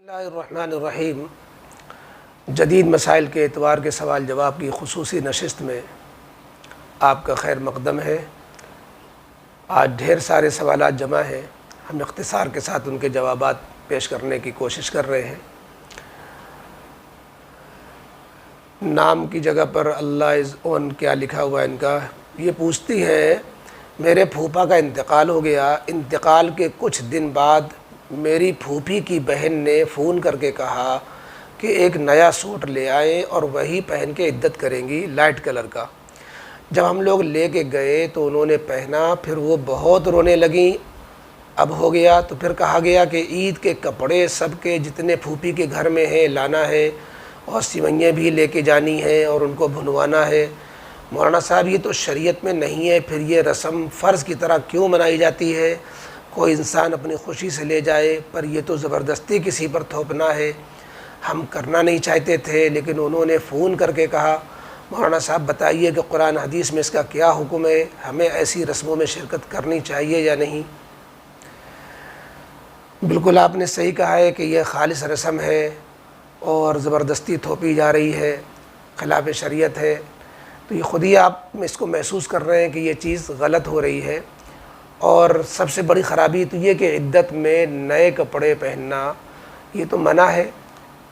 اللہ الرحمن الرحیم۔ جدید مسائل کے اعتبار کے سوال جواب کی خصوصی نشست میں آپ کا خیر مقدم ہے۔ آج ڈھیر سارے سوالات جمع ہیں، ہم اختصار کے ساتھ ان کے جوابات پیش کرنے کی کوشش کر رہے ہیں۔ نام کی جگہ پر اللہ از اون کیا لکھا ہوا ان کا، یہ پوچھتی ہیں میرے پھوپھا کا انتقال ہو گیا، انتقال کے کچھ دن بعد میری پھوپھی کی بہن نے فون کر کے کہا کہ ایک نیا سوٹ لے آئیں اور وہی پہن کے عدت کریں گی، لائٹ کلر کا۔ جب ہم لوگ لے کے گئے تو انہوں نے پہنا، پھر وہ بہت رونے لگیں۔ اب ہو گیا تو پھر کہا گیا کہ عید کے کپڑے سب کے جتنے پھوپھی کے گھر میں ہیں لانا ہے اور سوئیاں بھی لے کے جانی ہیں اور ان کو بھنوانا ہے۔ مولانا صاحب یہ تو شریعت میں نہیں ہے، پھر یہ رسم فرض کی طرح کیوں منائی جاتی ہے؟ کوئی انسان اپنی خوشی سے لے جائے، پر یہ تو زبردستی کسی پر تھوپنا ہے۔ ہم کرنا نہیں چاہتے تھے لیکن انہوں نے فون کر کے کہا۔ مولانا صاحب بتائیے کہ قرآن حدیث میں اس کا کیا حکم ہے، ہمیں ایسی رسموں میں شرکت کرنی چاہیے یا نہیں؟ بالکل آپ نے صحیح کہا ہے کہ یہ خالص رسم ہے اور زبردستی تھوپی جا رہی ہے، خلاف شریعت ہے۔ تو یہ خود ہی آپ اس کو محسوس کر رہے ہیں کہ یہ چیز غلط ہو رہی ہے۔ اور سب سے بڑی خرابی تو یہ کہ عدت میں نئے کپڑے پہننا یہ تو منع ہے،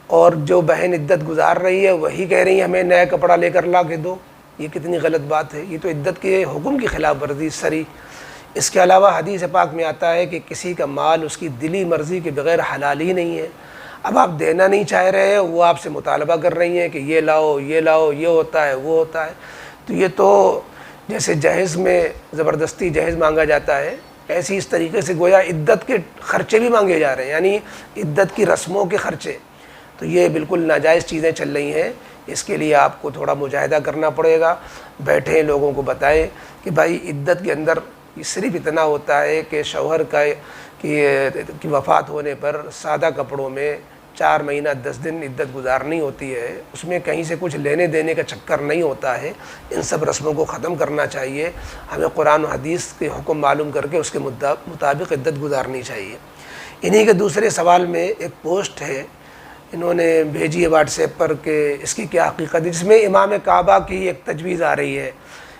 اور جو بہن عدت گزار رہی ہے وہی کہہ رہی ہے ہمیں نیا کپڑا لے کر لا کے دو۔ یہ کتنی غلط بات ہے، یہ تو عدت کے حکم کی خلاف ورزی سری۔ اس کے علاوہ حدیث پاک میں آتا ہے کہ کسی کا مال اس کی دلی مرضی کے بغیر حلال ہی نہیں ہے۔ اب آپ دینا نہیں چاہ رہے ہیں، وہ آپ سے مطالبہ کر رہی ہیں کہ یہ لاؤ یہ لاؤ، یہ ہوتا ہے وہ ہوتا ہے، تو یہ تو جیسے جہیز میں زبردستی جہیز مانگا جاتا ہے، ایسی اس طریقے سے گویا عدت کے خرچے بھی مانگے جا رہے ہیں، یعنی عدت کی رسموں کے خرچے۔ تو یہ بالکل ناجائز چیزیں چل رہی ہیں، اس کے لیے آپ کو تھوڑا مجاہدہ کرنا پڑے گا۔ بیٹھیں، لوگوں کو بتائیں کہ بھائی عدت کے اندر صرف اتنا ہوتا ہے کہ شوہر کی وفات ہونے پر سادہ کپڑوں میں 4 مہینہ 10 دن عدت گزارنی ہوتی ہے، اس میں کہیں سے کچھ لینے دینے کا چکر نہیں ہوتا ہے۔ ان سب رسموں کو ختم کرنا چاہیے، ہمیں قرآن و حدیث کے حکم معلوم کر کے اس کے مطابق عدت گزارنی چاہیے۔ انہی کے دوسرے سوال میں ایک پوسٹ ہے، انہوں نے بھیجی ہے واٹس ایپ پر کہ اس کی کیا حقیقت ہے، جس میں امام کعبہ کی ایک تجویز آ رہی ہے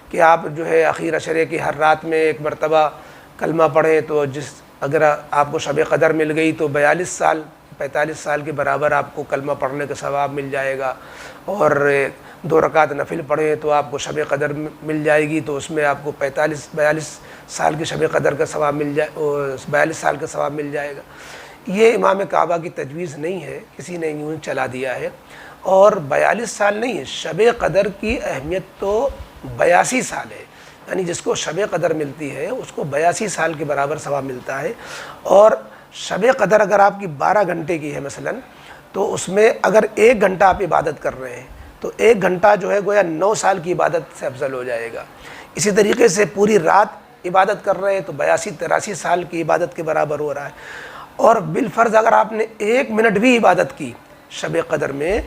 کہ آپ جو ہے اخیر عشرے کی ہر رات میں ایک مرتبہ کلمہ پڑھیں، تو اگر آپ کو شب قدر مل گئی تو 45 سال کے برابر آپ کو کلمہ پڑھنے کا ثواب مل جائے گا، اور 2 رکعت نفل پڑھیں تو آپ کو شب قدر مل جائے گی، تو اس میں آپ کو 42 سال کے شب قدر کا ثواب مل جائے، 42 سال کا ثواب مل جائے گا۔ یہ امام کعبہ کی تجویز نہیں ہے، کسی نے یوں چلا دیا ہے، اور 42 سال نہیں ہے، شب قدر کی اہمیت تو 82 سال ہے، یعنی جس کو شب قدر ملتی ہے اس کو 82 سال کے برابر ثواب ملتا ہے۔ اور شب قدر اگر آپ کی 12 گھنٹے کی ہے مثلا، تو اس میں اگر 1 گھنٹہ آپ عبادت کر رہے ہیں تو 1 گھنٹہ جو ہے گویا 9 سال کی عبادت سے افضل ہو جائے گا۔ اسی طریقے سے پوری رات عبادت کر رہے ہیں تو 82-83 سال کی عبادت کے برابر ہو رہا ہے۔ اور بالفرض اگر آپ نے 1 منٹ بھی عبادت کی شب قدر میں،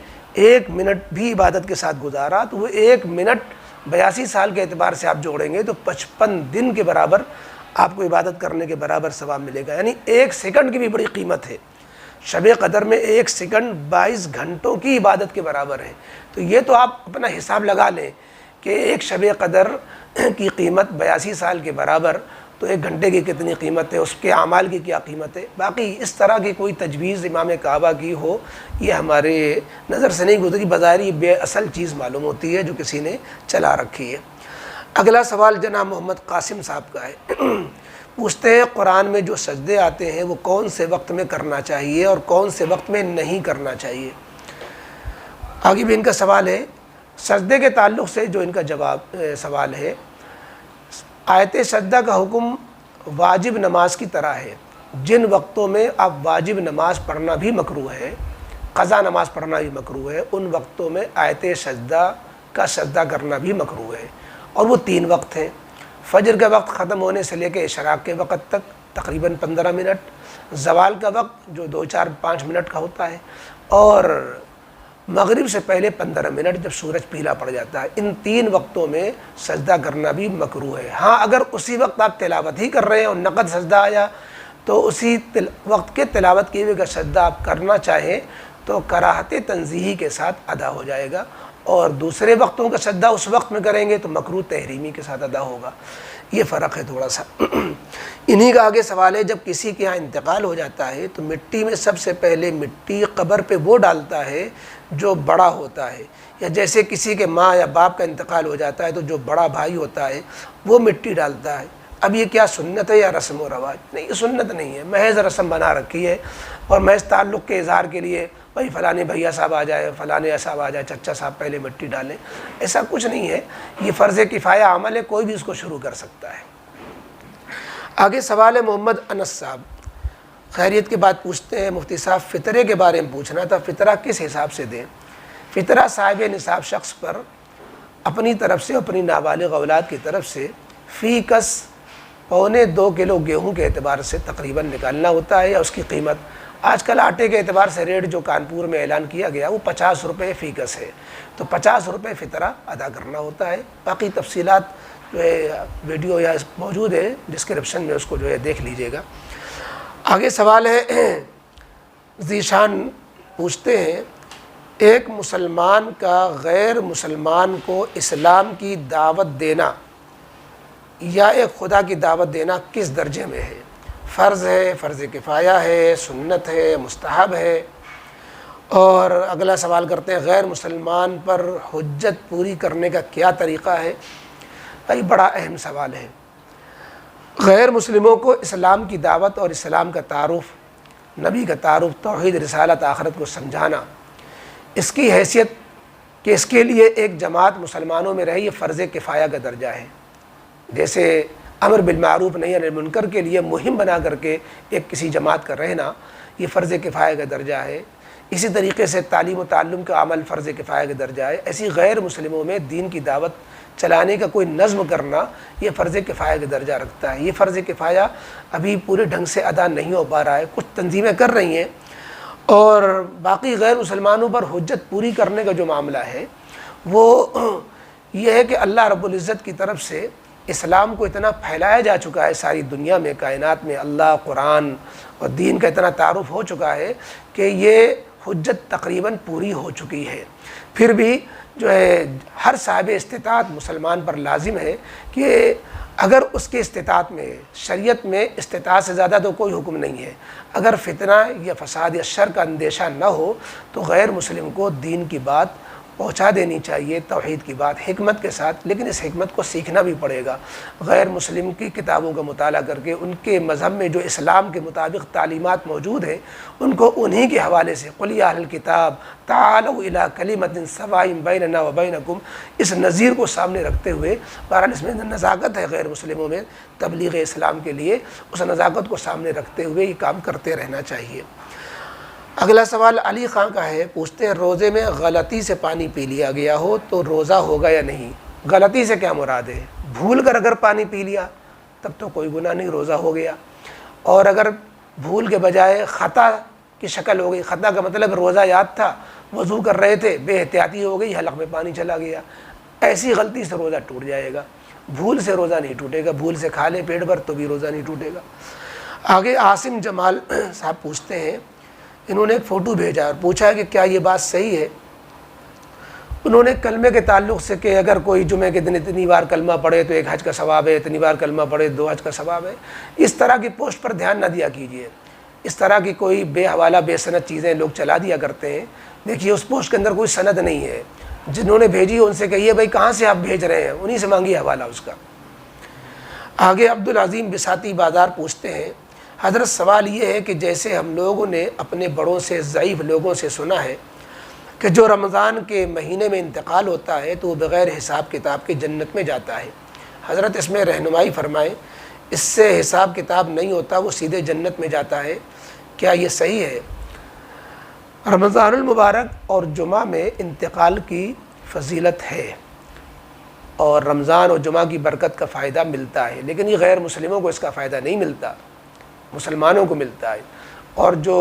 1 منٹ بھی عبادت کے ساتھ گزارا، تو وہ 1 منٹ 82 سال کے اعتبار سے آپ جوڑیں گے تو 55 دن کے برابر آپ کو عبادت کرنے کے برابر ثواب ملے گا، یعنی 1 سیکنڈ کی بھی بڑی قیمت ہے۔ شب قدر میں 1 سیکنڈ 22 گھنٹوں کی عبادت کے برابر ہے۔ تو یہ تو آپ اپنا حساب لگا لیں کہ ایک شب قدر کی قیمت 82 سال کے برابر، تو 1 گھنٹے کی کتنی قیمت ہے، اس کے اعمال کی کیا قیمت ہے۔ باقی اس طرح کی کوئی تجویز امام کعبہ کی ہو، یہ ہمارے نظر سے نہیں گزری، بظاہر یہ بے اصل چیز معلوم ہوتی ہے جو کسی نے چلا رکھی ہے۔ اگلا سوال جناب محمد قاسم صاحب کا ہے، پوچھتے ہیں قرآن میں جو سجدے آتے ہیں وہ کون سے وقت میں کرنا چاہیے اور کون سے وقت میں نہیں کرنا چاہیے؟ آگے بھی ان کا سوال ہے۔ سجدے کے تعلق سے جو ان کا سوال ہے، آیت سجدہ کا حکم واجب نماز کی طرح ہے، جن وقتوں میں آپ واجب نماز پڑھنا بھی مکروہ ہے، قضا نماز پڑھنا بھی مکروہ ہے، ان وقتوں میں آیت سجدہ کا سجدہ کرنا بھی مکروہ ہے، اور وہ 3 وقت ہیں۔ فجر کا وقت ختم ہونے سے لے کے اشراق کے وقت تک تقریباً 15 منٹ، زوال کا وقت جو 2-4-5 منٹ کا ہوتا ہے، اور مغرب سے پہلے 15 منٹ جب سورج پیلا پڑ جاتا ہے۔ ان 3 وقتوں میں سجدہ کرنا بھی مکروہ ہے۔ ہاں اگر اسی وقت آپ تلاوت ہی کر رہے ہیں اور نقد سجدہ آیا تو اسی وقت کے تلاوت کیے ہوئے کا سجدہ آپ کرنا چاہیں تو کراہت تنزیہی کے ساتھ ادا ہو جائے گا، اور دوسرے وقتوں کا سجدہ اس وقت میں کریں گے تو مکروہ تحریمی کے ساتھ ادا ہوگا۔ یہ فرق ہے تھوڑا سا۔ انہی کا آگے سوال ہے، جب کسی کے ہاں انتقال ہو جاتا ہے تو مٹی میں سب سے پہلے مٹی قبر پہ وہ ڈالتا ہے جو بڑا ہوتا ہے، یا جیسے کسی کے ماں یا باپ کا انتقال ہو جاتا ہے تو جو بڑا بھائی ہوتا ہے وہ مٹی ڈالتا ہے۔ اب یہ کیا سنت ہے یا رسم و رواج؟ نہیں، یہ سنت نہیں ہے، محض رسم بنا رکھی ہے، اور محض تعلق کے اظہار کے لیے بھائی فلانے بھیا صاحب آ جائے، فلانے صاحب آ جائے، چچا صاحب پہلے مٹی ڈالیں، ایسا کچھ نہیں ہے۔ یہ فرض کفایہ عمل ہے، کوئی بھی اس کو شروع کر سکتا ہے۔ آگے سوال ہے محمد انس صاحب، خیریت کے بعد پوچھتے ہیں مفتی صاحب فطرے کے بارے میں پوچھنا تھا، فطرہ کس حساب سے دیں؟ فطرہ صاحب نصاب شخص پر اپنی طرف سے، اپنی نابالغ اولاد کی طرف سے فی کس 1.25 کلو گیہوں کے اعتبار سے تقریباً نکالنا ہوتا ہے، یا اس کی قیمت آج کل آٹے کے اعتبار سے ریٹ جو کانپور میں اعلان کیا گیا وہ 50 روپے فی کس ہے، تو 50 روپے فطرہ ادا کرنا ہوتا ہے۔ باقی تفصیلات جو ہے ویڈیو یا موجود ہے ڈسکرپشن میں، اس کو جو ہے دیکھ لیجئے گا۔ آگے سوال ہے ذیشان پوچھتے ہیں، ایک مسلمان کا غیر مسلمان کو اسلام کی دعوت دینا یا ایک خدا کی دعوت دینا کس درجے میں ہے؟ فرض ہے، فرض کفایہ ہے، سنت ہے، مستحب ہے؟ اور اگلا سوال کرتے ہیں غیر مسلمان پر حجت پوری کرنے کا کیا طریقہ ہے؟ یہ بڑا اہم سوال ہے۔ غیر مسلموں کو اسلام کی دعوت اور اسلام کا تعارف، نبی کا تعارف، توحید، رسالت، آخرت کو سمجھانا، اس کی حیثیت کہ اس کے لیے ایک جماعت مسلمانوں میں رہے، یہ فرض کفایہ کا درجہ ہے۔ جیسے امر بالمعروف نہی عن المنکر کے لیے مہم بنا کر کے ایک کسی جماعت کا رہنا، یہ فرض کفایہ کا درجہ ہے۔ اسی طریقے سے تعلیم و تعلم کا عمل فرض کفایہ کا درجہ ہے۔ ایسی غیر مسلموں میں دین کی دعوت چلانے کا کوئی نظم کرنا، یہ فرض کفایہ کا درجہ رکھتا ہے۔ یہ فرض کفایہ ابھی پورے ڈھنگ سے ادا نہیں ہو پا رہا ہے، کچھ تنظیمیں کر رہی ہیں، اور باقی غیر مسلمانوں پر حجت پوری کرنے کا جو معاملہ ہے وہ یہ ہے کہ اللہ رب العزت کی طرف سے اسلام کو اتنا پھیلایا جا چکا ہے ساری دنیا میں، کائنات میں، اللہ، قرآن اور دین کا اتنا تعارف ہو چکا ہے کہ یہ حجت تقریباً پوری ہو چکی ہے۔ پھر بھی جو ہے ہر صاحب استطاعت مسلمان پر لازم ہے کہ اگر اس کے استطاعت میں، شریعت میں استطاعت سے زیادہ تو کوئی حکم نہیں ہے، اگر فتنہ یا فساد یا شر کا اندیشہ نہ ہو تو غیر مسلم کو دین کی بات پہنچا دینی چاہیے، توحید کی بات حکمت کے ساتھ، لیکن اس حکمت کو سیکھنا بھی پڑے گا۔ غیر مسلم کی کتابوں کا مطالعہ کر کے ان کے مذہب میں جو اسلام کے مطابق تعلیمات موجود ہیں ان کو انہی کے حوالے سے قل یا اہل الکتاب تعالوا الی کلمۃ سواء بیننا وبینکم، اس نظیر کو سامنے رکھتے ہوئے، بہرحال اس میں نزاکت ہے غیر مسلموں میں تبلیغ اسلام کے لیے، اس نزاکت کو سامنے رکھتے ہوئے یہ کام کرتے رہنا چاہیے۔ اگلا سوال علی خان کا ہے، پوچھتے ہیں روزے میں غلطی سے پانی پی لیا گیا ہو تو روزہ ہوگا یا نہیں؟ غلطی سے کیا مراد ہے؟ بھول کر اگر پانی پی لیا تب تو کوئی گناہ نہیں، روزہ ہو گیا، اور اگر بھول کے بجائے خطا کی شکل ہو گئی، خطا کا مطلب روزہ یاد تھا، وضو کر رہے تھے، بے احتیاطی ہو گئی، حلق میں پانی چلا گیا، ایسی غلطی سے روزہ ٹوٹ جائے گا، بھول سے روزہ نہیں ٹوٹے گا، بھول سے کھا لے پیٹ بھر تو بھی روزہ نہیں ٹوٹے گا۔ آگے عاصم جمال صاحب پوچھتے ہیں، انہوں نے ایک فوٹو بھیجا اور پوچھا ہے کہ کیا یہ بات صحیح ہے؟ انہوں نے کلمے کے تعلق سے کہ اگر کوئی جمعے کے دن اتنی بار کلمہ پڑھے تو ایک حج کا ثواب ہے، اتنی بار کلمہ پڑھے 2 حج کا ثواب ہے، اس طرح کی پوسٹ پر دھیان نہ دیا کیجیے۔ اس طرح کی کوئی بے حوالہ بے سند چیزیں لوگ چلا دیا کرتے ہیں، دیکھیے اس پوسٹ کے اندر کوئی سند نہیں ہے، جنہوں نے بھیجی ان سے کہیے بھائی کہاں سے آپ بھیج رہے ہیں، انہی سے مانگیے حوالہ اس کا۔ آگے عبدالعظیم بساتی بازار پوچھتے ہیں، حضرت سوال یہ ہے کہ جیسے ہم لوگوں نے اپنے بڑوں سے، ضعیف لوگوں سے سنا ہے کہ جو رمضان کے مہینے میں انتقال ہوتا ہے تو وہ بغیر حساب کتاب کے جنت میں جاتا ہے، حضرت اس میں رہنمائی فرمائیں، اس سے حساب کتاب نہیں ہوتا، وہ سیدھے جنت میں جاتا ہے، کیا یہ صحیح ہے؟ رمضان المبارک اور جمعہ میں انتقال کی فضیلت ہے، اور رمضان اور جمعہ کی برکت کا فائدہ ملتا ہے، لیکن یہ غیر مسلموں کو اس کا فائدہ نہیں ملتا، مسلمانوں کو ملتا ہے۔ اور جو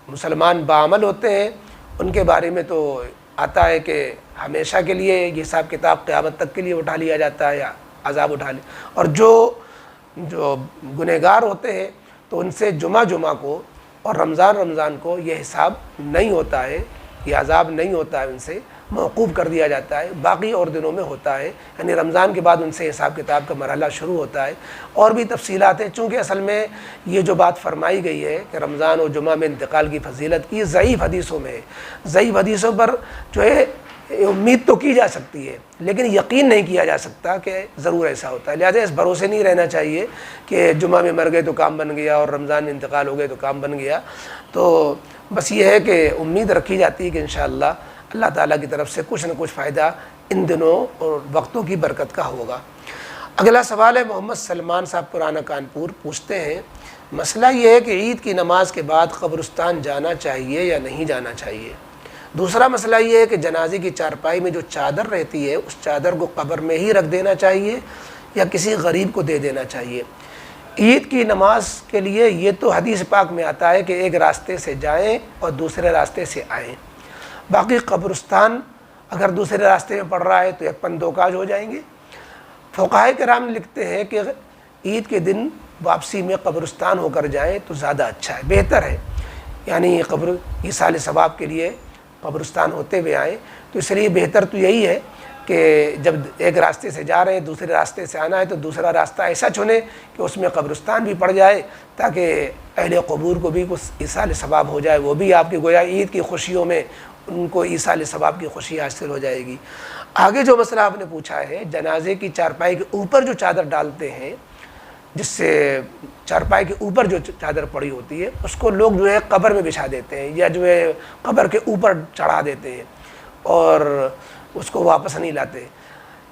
مسلمان باعمل ہوتے ہیں ان کے بارے میں تو آتا ہے کہ ہمیشہ کے لیے یہ حساب کتاب قیامت تک کے لیے اٹھا لیا جاتا ہے، یا عذاب اٹھا لیا، اور جو گنہگار ہوتے ہیں تو ان سے جمعہ کو اور رمضان کو یہ حساب نہیں ہوتا ہے، یہ عذاب نہیں ہوتا ہے، ان سے موقوف کر دیا جاتا ہے، باقی اور دنوں میں ہوتا ہے، یعنی رمضان کے بعد ان سے حساب کتاب کا مرحلہ شروع ہوتا ہے۔ اور بھی تفصیلات ہیں، چونکہ اصل میں یہ جو بات فرمائی گئی ہے کہ رمضان اور جمعہ میں انتقال کی فضیلت کی، ضعیف حدیثوں میں ہے۔ ضعیف حدیثوں پر جو ہے امید تو کی جا سکتی ہے، لیکن یقین نہیں کیا جا سکتا کہ ضرور ایسا ہوتا ہے، لہٰذا اس بھروسے نہیں رہنا چاہیے کہ جمعہ میں مر گئے تو کام بن گیا اور رمضان میں انتقال ہو گئے تو کام بن گیا۔ تو بس یہ ہے کہ امید رکھی جاتی ہے کہ انشاءاللہ اللہ تعالیٰ کی طرف سے کچھ نہ کچھ فائدہ ان دنوں اور وقتوں کی برکت کا ہوگا۔ اگلا سوال ہے محمد سلمان صاحب پرانا کانپور، پوچھتے ہیں مسئلہ یہ ہے کہ عید کی نماز کے بعد قبرستان جانا چاہیے یا نہیں جانا چاہیے۔ دوسرا مسئلہ یہ ہے کہ جنازے کی چارپائی میں جو چادر رہتی ہے اس چادر کو قبر میں ہی رکھ دینا چاہیے یا کسی غریب کو دے دینا چاہیے۔ عید کی نماز کے لیے یہ تو حدیث پاک میں آتا ہے کہ ایک راستے سے جائیں اور دوسرے راستے سے آئیں، باقی قبرستان اگر دوسرے راستے میں پڑ رہا ہے تو ایک پن دو کاج ہو جائیں گے۔ فقہاء کرام لکھتے ہیں کہ عید کے دن واپسی میں قبرستان ہو کر جائیں تو زیادہ اچھا ہے، بہتر ہے، یعنی قبر ایصال ثواب کے لیے قبرستان ہوتے ہوئے آئیں، تو اس لیے بہتر تو یہی ہے کہ جب ایک راستے سے جا رہے ہیں دوسرے راستے سے آنا ہے تو دوسرا راستہ ایسا چنیں کہ اس میں قبرستان بھی پڑ جائے، تاکہ اہل قبور کو بھی کچھ ایصال ثواب ہو جائے، وہ بھی آپ کی گویا عید کی خوشیوں میں ان کو ایصال ثواب کی خوشی حاصل ہو جائے گی۔ آگے جو مسئلہ آپ نے پوچھا ہے، جنازے کی چارپائی کے اوپر جو چادر ڈالتے ہیں، جس سے چارپائی کے اوپر جو چادر پڑی ہوتی ہے اس کو لوگ جو ہے قبر میں بچھا دیتے ہیں یا جو ہے قبر کے اوپر چڑھا دیتے ہیں اور اس کو واپس نہیں لاتے۔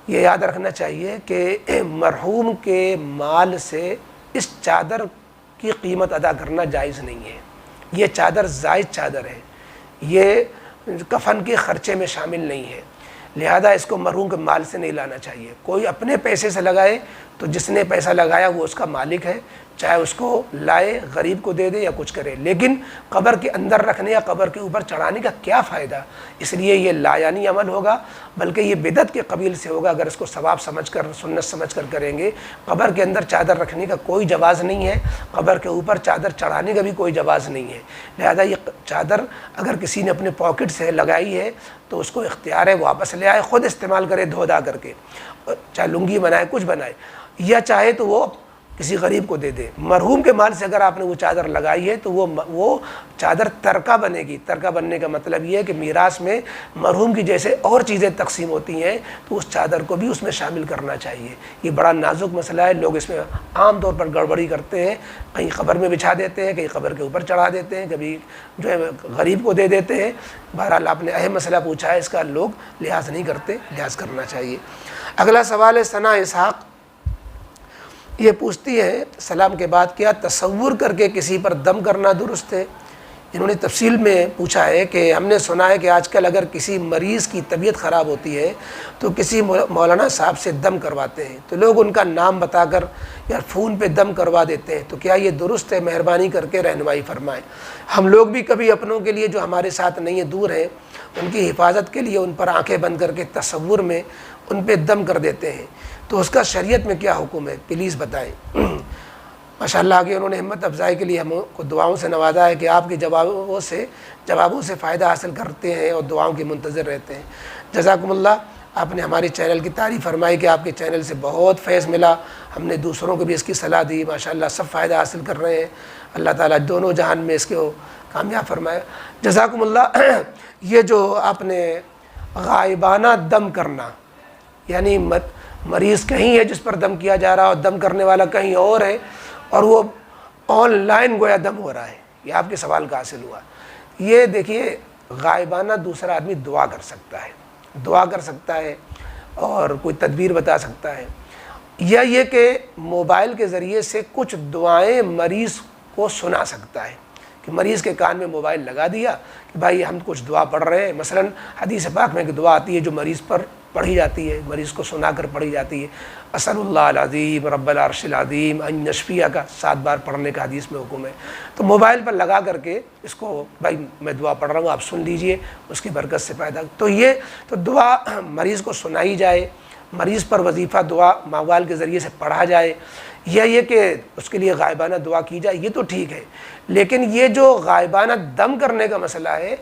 یہ یاد رکھنا چاہیے کہ مرحوم کے مال سے اس چادر کی قیمت ادا کرنا جائز نہیں ہے، یہ چادر زائد چادر ہے، یہ کفن کے خرچے میں شامل نہیں ہے، لہذا اس کو مرحوم کے مال سے نہیں لانا چاہیے۔ کوئی اپنے پیسے سے لگائے تو جس نے پیسہ لگایا وہ اس کا مالک ہے، چاہے اس کو لائے غریب کو دے دے یا کچھ کرے، لیکن قبر کے اندر رکھنے یا قبر کے اوپر چڑھانے کا کیا فائدہ؟ اس لیے یہ لایانی عمل ہوگا، بلکہ یہ بدعت کے قبیل سے ہوگا اگر اس کو ثواب سمجھ کر سنت سمجھ کر کریں گے۔ قبر کے اندر چادر رکھنے کا کوئی جواز نہیں ہے، قبر کے اوپر چادر چڑھانے کا بھی کوئی جواز نہیں ہے، لہذا یہ چادر اگر کسی نے اپنے پاکٹ سے لگائی ہے تو اس کو اختیار ہے واپس لے آئے، خود استعمال کرے دھو دا کر کے، چاہے لنگی بنائے کچھ بنائے، یا چاہے تو وہ کسی غریب کو دے دے۔ مرحوم کے مال سے اگر آپ نے وہ چادر لگائی ہے تو وہ چادر ترکہ بنے گی۔ ترکہ بننے کا مطلب یہ ہے کہ میراث میں مرحوم کی جیسے اور چیزیں تقسیم ہوتی ہیں تو اس چادر کو بھی اس میں شامل کرنا چاہیے۔ یہ بڑا نازک مسئلہ ہے، لوگ اس میں عام طور پر گڑبڑی کرتے ہیں، کہیں قبر میں بچھا دیتے ہیں، کہیں قبر کے اوپر چڑھا دیتے ہیں، کبھی جو ہے غریب کو دے دیتے ہیں۔ بہرحال آپ نے اہم مسئلہ پوچھا ہے، اس کا لوگ لحاظ نہیں کرتے، لحاظ کرنا چاہیے۔ اگلا سوال ہے ثنا اسحاق، یہ پوچھتی ہے سلام کے بعد کیا تصور کر کے کسی پر دم کرنا درست ہے؟ انہوں نے تفصیل میں پوچھا ہے کہ ہم نے سنا ہے کہ آج کل اگر کسی مریض کی طبیعت خراب ہوتی ہے تو کسی مولانا صاحب سے دم کرواتے ہیں، تو لوگ ان کا نام بتا کر یا فون پہ دم کروا دیتے ہیں، تو کیا یہ درست ہے؟ مہربانی کر کے رہنمائی فرمائیں۔ ہم لوگ بھی کبھی اپنوں کے لیے جو ہمارے ساتھ نہیں ہے، دور ہیں، ان کی حفاظت کے لیے ان پر آنکھیں بند کر کے تصور میں ان پہ دم کر دیتے ہیں، تو اس کا شریعت میں کیا حکم ہے؟ پلیز بتائیں۔ ماشاءاللہ آگے انہوں نے ہمت افزائی کے لیے ہم کو دعاؤں سے نوازا ہے کہ آپ کے جوابوں سے فائدہ حاصل کرتے ہیں اور دعاؤں کے منتظر رہتے ہیں۔ جزاکم اللہ، آپ نے ہمارے چینل کی تعریف فرمائی کہ آپ کے چینل سے بہت فیض ملا، ہم نے دوسروں کو بھی اس کی صلاح دی، ماشاءاللہ سب فائدہ حاصل کر رہے ہیں، اللہ تعالیٰ دونوں جہان میں اس کو کامیاب فرمائے۔ جزاکم اللہ۔ یہ جو آپ نے غائبانہ دم کرنا، یعنی مریض کہیں ہے جس پر دم کیا جا رہا اور دم کرنے والا کہیں اور ہے اور وہ آن لائن گویا دم ہو رہا ہے، یہ آپ کے سوال کا حاصل ہوا۔ یہ دیکھیے غائبانہ دوسرا آدمی دعا کر سکتا ہے، دعا کر سکتا ہے اور کوئی تدبیر بتا سکتا ہے، یا یہ کہ موبائل کے ذریعے سے کچھ دعائیں مریض کو سنا سکتا ہے کہ مریض کے کان میں موبائل لگا دیا کہ بھائی ہم کچھ دعا پڑھ رہے ہیں، مثلا حدیث پاک میں ایک دعا آتی ہے جو مریض پر پڑھی جاتی ہے، مریض کو سنا کر پڑھی جاتی ہے، اسأل اللہ العظیم رب العرش العظیم ان یشفیہ کا 7 بار پڑھنے کا حدیث میں حکم ہے۔ تو موبائل پر لگا کر کے اس کو بھائی میں دعا پڑھ رہا ہوں آپ سن لیجئے، اس کی برکت سے فائدہ۔ تو یہ تو دعا مریض کو سنائی جائے مریض پر وظیفہ دعا ماوال کے ذریعے سے پڑھا جائے یا یہ کہ اس کے لیے غائبانہ دعا کی جائے، یہ تو ٹھیک ہے، لیکن یہ جو غائبانہ دم کرنے کا مسئلہ ہے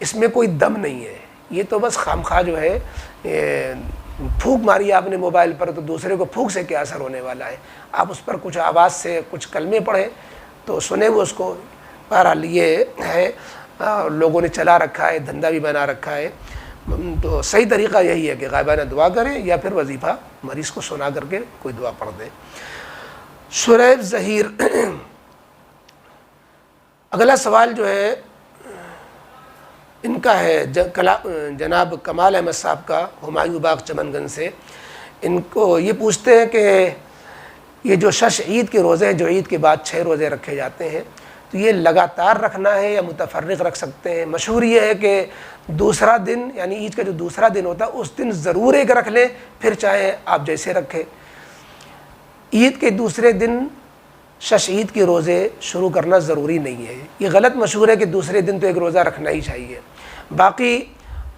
اس میں کوئی دم نہیں ہے، یہ تو بس خامخواہ جو ہے پھونک ماری آپ نے موبائل پر، تو دوسرے کو پھونک سے کیا اثر ہونے والا ہے، آپ اس پر کچھ آواز سے کچھ کلمے پڑھیں تو سنیں وہ اس کو۔ بہرحال یہ ہے لوگوں نے چلا رکھا ہے، دھندا بھی بنا رکھا ہے، تو صحیح طریقہ یہی ہے کہ غائبانہ دعا کریں یا پھر وظیفہ مریض کو سنا کر کے کوئی دعا پڑھ دیں۔ شریف ظہیر اگلا سوال جو ہے ان کا ہے جناب کمال احمد صاحب کا، ہمایوں باغ چمن گنج سے۔ ان کو یہ پوچھتے ہیں کہ یہ جو شش عید کے روزے ہیں جو عید کے بعد 6 روزے رکھے جاتے ہیں، تو یہ لگاتار رکھنا ہے یا متفرق رکھ سکتے ہیں؟ مشہور یہ ہے کہ دوسرا دن یعنی عید کا جو دوسرا دن ہوتا ہے اس دن ضرور ایک رکھ لیں، پھر چاہے آپ جیسے رکھیں۔ عید کے دوسرے دن شش عید کے روزے شروع کرنا ضروری نہیں ہے، یہ غلط مشہور ہے کہ دوسرے دن تو ایک روزہ رکھنا ہی چاہیے۔ باقی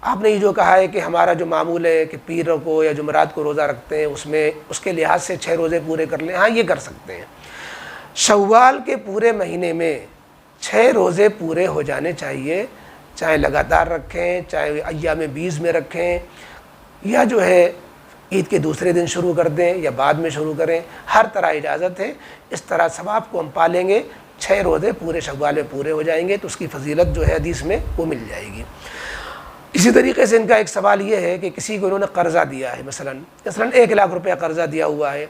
آپ نے یہ جو کہا ہے کہ ہمارا جو معمول ہے کہ پیر کو یا جمعرات کو روزہ رکھتے ہیں، اس میں اس کے لحاظ سے 6 روزے پورے کر لیں، ہاں یہ کر سکتے ہیں۔ شوال کے پورے مہینے میں 6 روزے پورے ہو جانے چاہیے، چاہے لگاتار رکھیں، چاہے ایام 20 میں رکھیں، یا جو ہے عید کے دوسرے دن شروع کر دیں یا بعد میں شروع کریں، ہر طرح اجازت ہے۔ اس طرح ثواب کو ہم پالیں گے، 6 روزے پورے شوال میں پورے ہو جائیں گے تو اس کی فضیلت جو ہے حدیث میں وہ مل جائے گی۔ اسی طریقے سے ان کا ایک سوال یہ ہے کہ کسی کو انہوں نے قرضہ دیا ہے، مثلا 1 لاکھ روپیہ قرضہ دیا ہوا ہے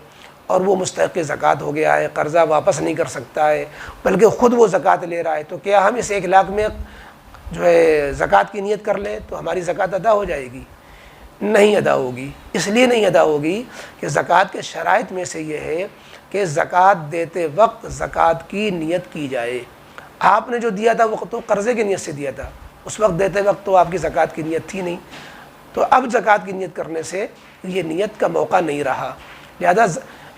اور وہ مستحق زکوٰۃ ہو گیا ہے، قرضہ واپس نہیں کر سکتا ہے بلکہ خود وہ زکوٰۃ لے رہا ہے، تو کیا ہم اس 1 لاکھ میں جو ہے زکوٰۃ کی نیت کر لیں تو ہماری زکوٰۃ ادا ہو جائے گی؟ نہیں ادا ہوگی۔ اس لیے نہیں ادا ہوگی کہ زکوٰۃ کے شرائط میں سے یہ ہے کہ زکوٰۃ دیتے وقت زکوٰۃ کی نیت کی جائے۔ آپ نے جو دیا تھا وہ تو قرضے کی نیت سے دیا تھا، اس وقت دیتے وقت تو آپ کی زکوٰۃ کی نیت تھی نہیں، تو اب زکوٰۃ کی نیت کرنے سے یہ نیت کا موقع نہیں رہا۔ لہذا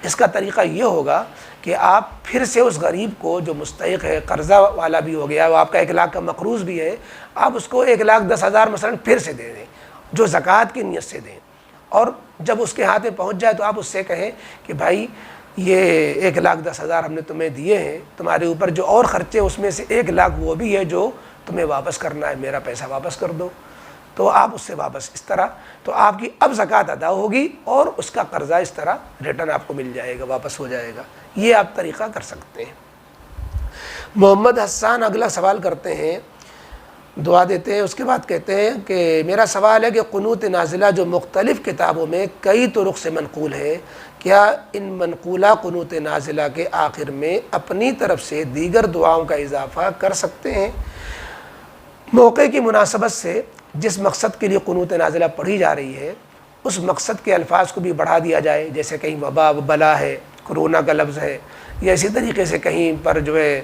اس کا طریقہ یہ ہوگا کہ آپ پھر سے اس غریب کو جو مستحق ہے، قرضہ والا بھی ہو گیا، وہ آپ کا 1 لاکھ کا مقروض بھی ہے، آپ اس کو 1,10,000 مثلا پھر سے دے دیں جو زکوٰۃ کی نیت سے دیں، اور جب اس کے ہاتھ میں پہنچ جائے تو آپ اس سے کہیں کہ بھائی یہ 1,10,000 ہم نے تمہیں دیے ہیں، تمہارے اوپر جو اور خرچے اس میں سے 1 لاکھ وہ بھی ہے جو تمہیں واپس کرنا ہے، میرا پیسہ واپس کر دو، تو آپ اس سے واپس اس طرح تو آپ کی اب زکوٰۃ ادا ہوگی اور اس کا قرضہ اس طرح ریٹرن آپ کو مل جائے گا، واپس ہو جائے گا۔ یہ آپ طریقہ کر سکتے ہیں۔ محمد حسان اگلا سوال کرتے ہیں، دعا دیتے ہیں، اس کے بعد کہتے ہیں کہ میرا سوال ہے کہ قنوت نازلہ جو مختلف کتابوں میں کئی طرق سے منقول ہے، کیا ان منقولہ قنوت نازلہ کے آخر میں اپنی طرف سے دیگر دعاؤں کا اضافہ کر سکتے ہیں؟ موقع کی مناسبت سے جس مقصد کے لیے قنوت نازلہ پڑھی جا رہی ہے اس مقصد کے الفاظ کو بھی بڑھا دیا جائے، جیسے کہیں وبا و بلا ہے، کرونا کا لفظ ہے، یا اسی طریقے سے کہیں پر جو ہے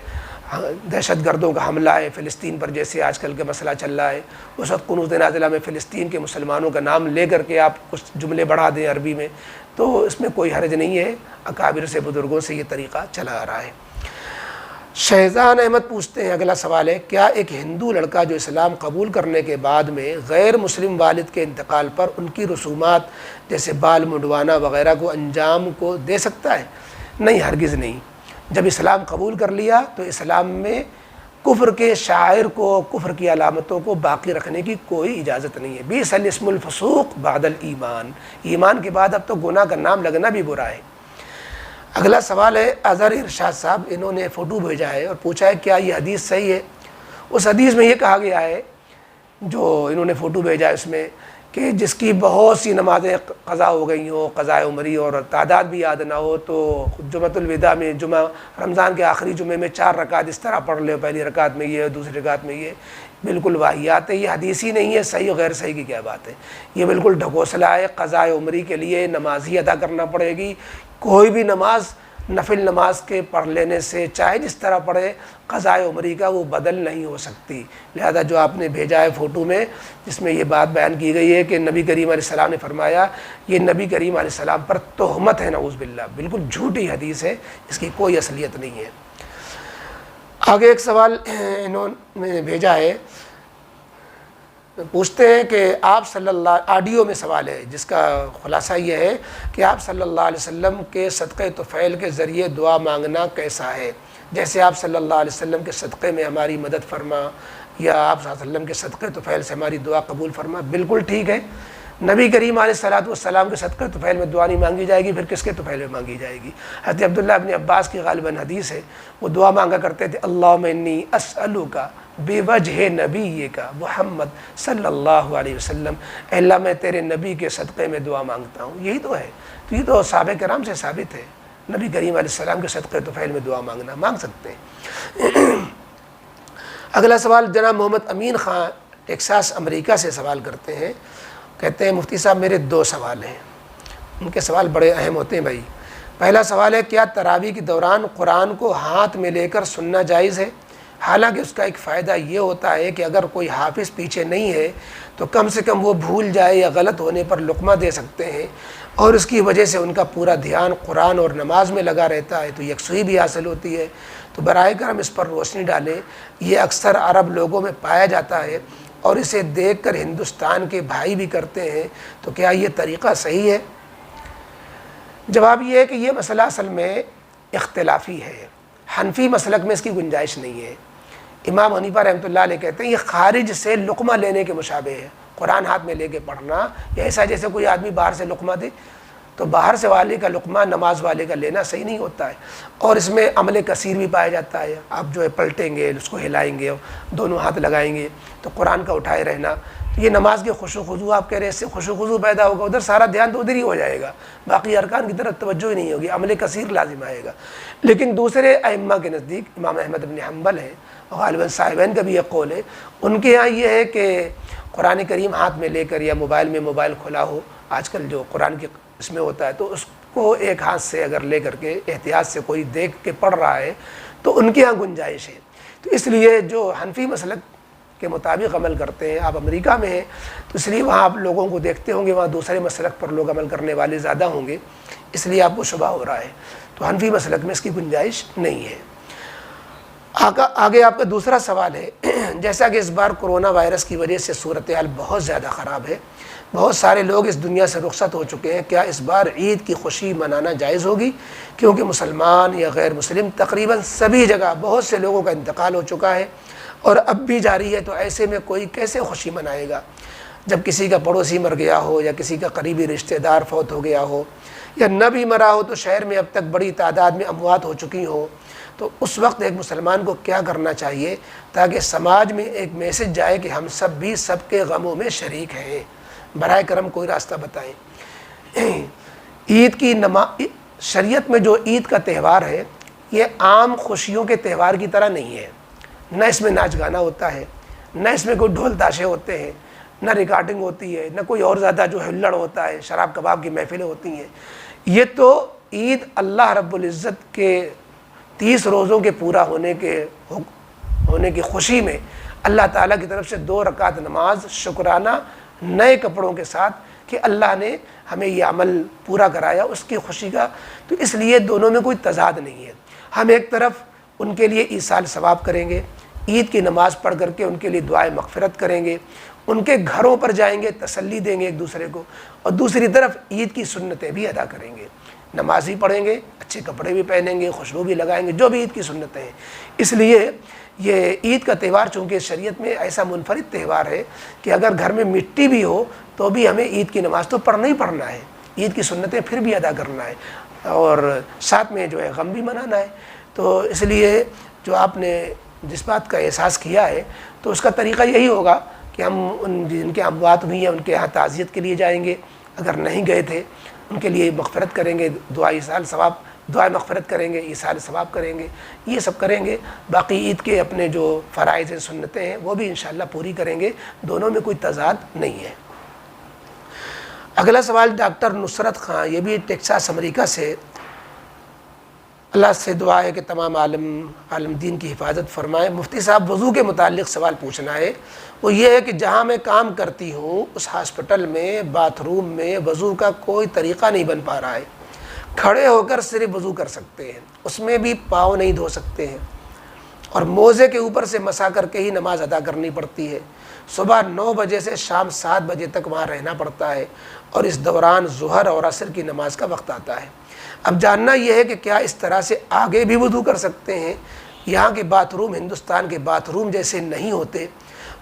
دہشت گردوں کا حملہ ہے فلسطین پر، جیسے آج کل کا مسئلہ چل رہا ہے، اس وقت قنوت نازلہ میں فلسطین کے مسلمانوں کا نام لے کر کے آپ کچھ جملے بڑھا دیں عربی میں، تو اس میں کوئی حرج نہیں ہے، اکابر سے بزرگوں سے یہ طریقہ چلا آ رہا ہے۔ شہزان احمد پوچھتے ہیں، اگلا سوال ہے، کیا ایک ہندو لڑکا جو اسلام قبول کرنے کے بعد میں غیر مسلم والد کے انتقال پر ان کی رسومات جیسے بال منڈوانا وغیرہ کو انجام کو دے سکتا ہے؟ نہیں، ہرگز نہیں۔ جب اسلام قبول کر لیا تو اسلام میں کفر کے شاعر کو، کفر کی علامتوں کو باقی رکھنے کی کوئی اجازت نہیں ہے۔ بیس الاسم الفسوق بعد الایمان، ایمان کے بعد اب تو گناہ کا نام لگنا بھی برا ہے۔ اگلا سوال ہے اظہر ارشاد صاحب، انہوں نے فوٹو بھیجا ہے اور پوچھا ہے کیا یہ حدیث صحیح ہے؟ اس حدیث میں یہ کہا گیا ہے، جو انہوں نے فوٹو بھیجا ہے اس میں، کہ جس کی بہت سی نمازیں قضا ہو گئی ہوں، قضاء عمری، اور تعداد بھی یاد نہ ہو، تو جمعۃ الوداع میں، جمعہ رمضان کے آخری جمعے میں 4 رکعت اس طرح پڑھ لے، پہلی رکعت میں یہ، دوسری رکعت میں یہ، بالکل واہیات ہے، یہ حدیث ہی نہیں ہے، صحیح و غیر صحیح کی کیا بات ہے، یہ بالکل ڈھکوسلا ہے۔ قضاء عمری کے لیے نماز ہی ادا کرنا پڑے گی، کوئی بھی نماز نفل نماز کے پڑھ لینے سے چاہے جس طرح پڑھے قضاء عمری کا وہ بدل نہیں ہو سکتی۔ لہذا جو آپ نے بھیجا ہے فوٹو میں، جس میں یہ بات بیان کی گئی ہے کہ نبی کریم علیہ السلام نے فرمایا، یہ نبی کریم علیہ السلام پر تہمت ہے، نعوذ باللہ، بالکل جھوٹی حدیث ہے، اس کی کوئی اصلیت نہیں ہے۔ آگے ایک سوال انہوں نے بھیجا ہے، پوچھتے ہیں کہ آپ صلی اللہ، آڈیو میں سوال ہے جس کا خلاصہ یہ ہے کہ آپ صلی اللہ علیہ وسلم کے صدقہ طفیل کے ذریعے دعا مانگنا کیسا ہے؟ جیسے آپ صلی اللہ علیہ وسلم کے صدقے میں ہماری مدد فرما، یا آپ صلی اللہ علیہ وسلم کے صدقہ طفیل سے ہماری دعا قبول فرما، بالکل ٹھیک ہے۔ نبی کریم علیہ الصلوۃ والسلام کے صدقہ طفیل میں دعا نہیں مانگی جائے گی، پھر کس کے طفیل میں مانگی جائے گی؟ حضرت عبداللہ ابن عباس کی غالباً حدیث ہے، وہ دعا مانگا کرتے تھے، اللہم انی اسألک بوجہ نبیک محمد صلی اللہ علیہ وسلم، اے اللہ میں تیرے نبی کے صدقے میں دعا مانگتا ہوں۔ یہی تو ہے، تو یہ تو صحابہ کرام سے ثابت ہے، نبی کریم علیہ السلام کے صدقے طفیل میں دعا مانگنا، مانگ سکتے ہیں۔ اگلا سوال جناب محمد امین خان ٹیکساس امریکہ سے سوال کرتے ہیں، کہتے ہیں مفتی صاحب میرے 2 سوال ہیں۔ ان کے سوال بڑے اہم ہوتے ہیں بھائی۔ پہلا سوال ہے، کیا تراویح کے دوران قرآن کو ہاتھ میں لے کر سننا جائز ہے؟ حالانکہ اس کا ایک فائدہ یہ ہوتا ہے کہ اگر کوئی حافظ پیچھے نہیں ہے تو کم سے کم وہ بھول جائے یا غلط ہونے پر لقمہ دے سکتے ہیں، اور اس کی وجہ سے ان کا پورا دھیان قرآن اور نماز میں لگا رہتا ہے، تو یکسوئی بھی حاصل ہوتی ہے۔ تو براہ کرم اس پر روشنی ڈالیں، یہ اکثر عرب لوگوں میں پایا جاتا ہے اور اسے دیکھ کر ہندوستان کے بھائی بھی کرتے ہیں، تو کیا یہ طریقہ صحیح ہے؟ جواب یہ ہے کہ یہ مسئلہ اصل میں اختلافی ہے، حنفی مسلک میں اس کی گنجائش نہیں ہے۔ امام حنیفہ رحمۃ اللہ علیہ کہتے ہیں یہ خارج سے لقمہ لینے کے مشابہ ہے، قرآن ہاتھ میں لے کے پڑھنا، یا ایسا جیسے کوئی آدمی باہر سے لقمہ دے، تو باہر سے والے کا لقمہ نماز والے کا لینا صحیح نہیں ہوتا ہے، اور اس میں عمل کثیر بھی پایا جاتا ہے۔ آپ جو ہے پلٹیں گے، اس کو ہلائیں گے، دونوں ہاتھ لگائیں گے، تو قرآن کا اٹھائے رہنا، تو یہ نماز کے خشوع خضوع آپ کہہ رہے ہیں، اس سے خشوع خضوع پیدا ہوگا، ادھر سارا دھیان تو ادھر ہی ہو جائے گا، باقی ارکان کی طرف توجہ ہی نہیں ہوگی، عمل کثیر لازم آئے گا۔ لیکن دوسرے ائمہ کے نزدیک، امام احمد بن حنبل ہیں، غالباً صاحبین کا بھی یہ قول ہے، ان کے ہاں یہ ہے کہ قرآن کریم ہاتھ میں لے کر، یا موبائل میں موبائل کھلا ہو، آج کل جو قرآن کے اس میں ہوتا ہے، تو اس کو ایک ہاتھ سے اگر لے کر کے احتیاط سے کوئی دیکھ کے پڑھ رہا ہے تو ان کے ہاں گنجائش ہے۔ تو اس لیے جو حنفی مسلک کے مطابق عمل کرتے ہیں، آپ امریکہ میں ہیں تو اس لیے وہاں آپ لوگوں کو دیکھتے ہوں گے، وہاں دوسرے مسلک پر لوگ عمل کرنے والے زیادہ ہوں گے، اس لیے آپ کو شبہ ہو رہا ہے۔ تو حنفی مسلک میں اس کی گنجائش نہیں ہے۔ آگے آپ کا دوسرا سوال ہے، جیسا کہ اس بار کرونا وائرس کی وجہ سے صورتحال بہت زیادہ خراب ہے، بہت سارے لوگ اس دنیا سے رخصت ہو چکے ہیں، کیا اس بار عید کی خوشی منانا جائز ہوگی؟ کیونکہ مسلمان یا غیر مسلم تقریباً سبھی جگہ بہت سے لوگوں کا انتقال ہو چکا ہے اور اب بھی جاری ہے، تو ایسے میں کوئی کیسے خوشی منائے گا جب کسی کا پڑوسی مر گیا ہو، یا کسی کا قریبی رشتہ دار فوت ہو گیا ہو، یا نہ بھی مرا ہو تو شہر میں اب تک بڑی تعداد میں اموات ہو چکی ہوں؟ تو اس وقت ایک مسلمان کو کیا کرنا چاہیے تاکہ سماج میں ایک میسج جائے کہ ہم سب بھی سب کے غموں میں شریک ہیں؟ براہ کرم کوئی راستہ بتائیں۔ عید کی شریعت میں جو عید کا تہوار ہے یہ عام خوشیوں کے تہوار کی طرح نہیں ہے، نہ اس میں ناچ گانا ہوتا ہے، نہ اس میں کوئی ڈھول تاشے ہوتے ہیں، نہ ریکارڈنگ ہوتی ہے، نہ کوئی اور زیادہ جو ہلڑ ہوتا ہے، شراب کباب کی محفلیں ہوتی ہیں۔ یہ تو عید اللہ رب العزت کے 30 روزوں کے پورا ہونے کی خوشی میں اللہ تعالیٰ کی طرف سے 2 رکعت نماز شکرانہ نئے کپڑوں کے ساتھ کہ اللہ نے ہمیں یہ عمل پورا کرایا، اس کی خوشی کا، تو اس لیے دونوں میں کوئی تضاد نہیں ہے۔ ہم ایک طرف ان کے لیے ایصال ثواب کریں گے، عید کی نماز پڑھ کر کے ان کے لیے دعائے مغفرت کریں گے، ان کے گھروں پر جائیں گے، تسلی دیں گے ایک دوسرے کو، اور دوسری طرف عید کی سنتیں بھی ادا کریں گے، نماز بھی پڑھیں گے، اچھے کپڑے بھی پہنیں گے، خوشبو بھی لگائیں گے، جو بھی عید کی سنتیں ہیں۔ اس لیے یہ عید کا تہوار چونکہ شریعت میں ایسا منفرد تہوار ہے کہ اگر گھر میں مٹی بھی ہو تو بھی ہمیں عید کی نماز تو پڑھنا ہی پڑھنا ہے، عید کی سنتیں پھر بھی ادا کرنا ہے، اور ساتھ میں جو ہے غم بھی منانا ہے۔ تو اس لیے جو آپ نے جس بات کا احساس کیا ہے تو اس کا طریقہ یہی ہوگا کہ ہم جن کے اموات ہوئی ہیں ان کے یہاں تعزیت کے لیے جائیں گے، اگر نہیں گئے تھے ان کے لیے مغفرت کریں گے، دعائے مغفرت کریں گے، ایصال ثواب کریں گے، یہ سب کریں گے۔ باقی عید کے اپنے جو فرائض ہیں، سنتیں ہیں، وہ بھی انشاءاللہ پوری کریں گے، دونوں میں کوئی تضاد نہیں ہے۔ اگلا سوال ڈاکٹر نصرت خان، یہ بھی ٹیکساس امریکہ سے، اللہ سے دعا ہے کہ تمام عالم دین کی حفاظت فرمائے۔ مفتی صاحب وضو کے متعلق سوال پوچھنا ہے، وہ یہ ہے کہ جہاں میں کام کرتی ہوں اس ہاسپٹل میں باتھ روم میں وضو کا کوئی طریقہ نہیں بن پا رہا ہے، کھڑے ہو کر صرف وضو کر سکتے ہیں، اس میں بھی پاؤں نہیں دھو سکتے ہیں، اور موزے کے اوپر سے مسا کر کے ہی نماز ادا کرنی پڑتی ہے۔ صبح 9 بجے سے شام 7 بجے تک وہاں رہنا پڑتا ہے، اور اس دوران ظہر اور عصر کی نماز کا وقت آتا ہے۔ اب جاننا یہ ہے کہ کیا اس طرح سے آگے بھی وضو کر سکتے ہیں؟ یہاں کے باتھ روم ہندوستان کے باتھ روم جیسے نہیں ہوتے،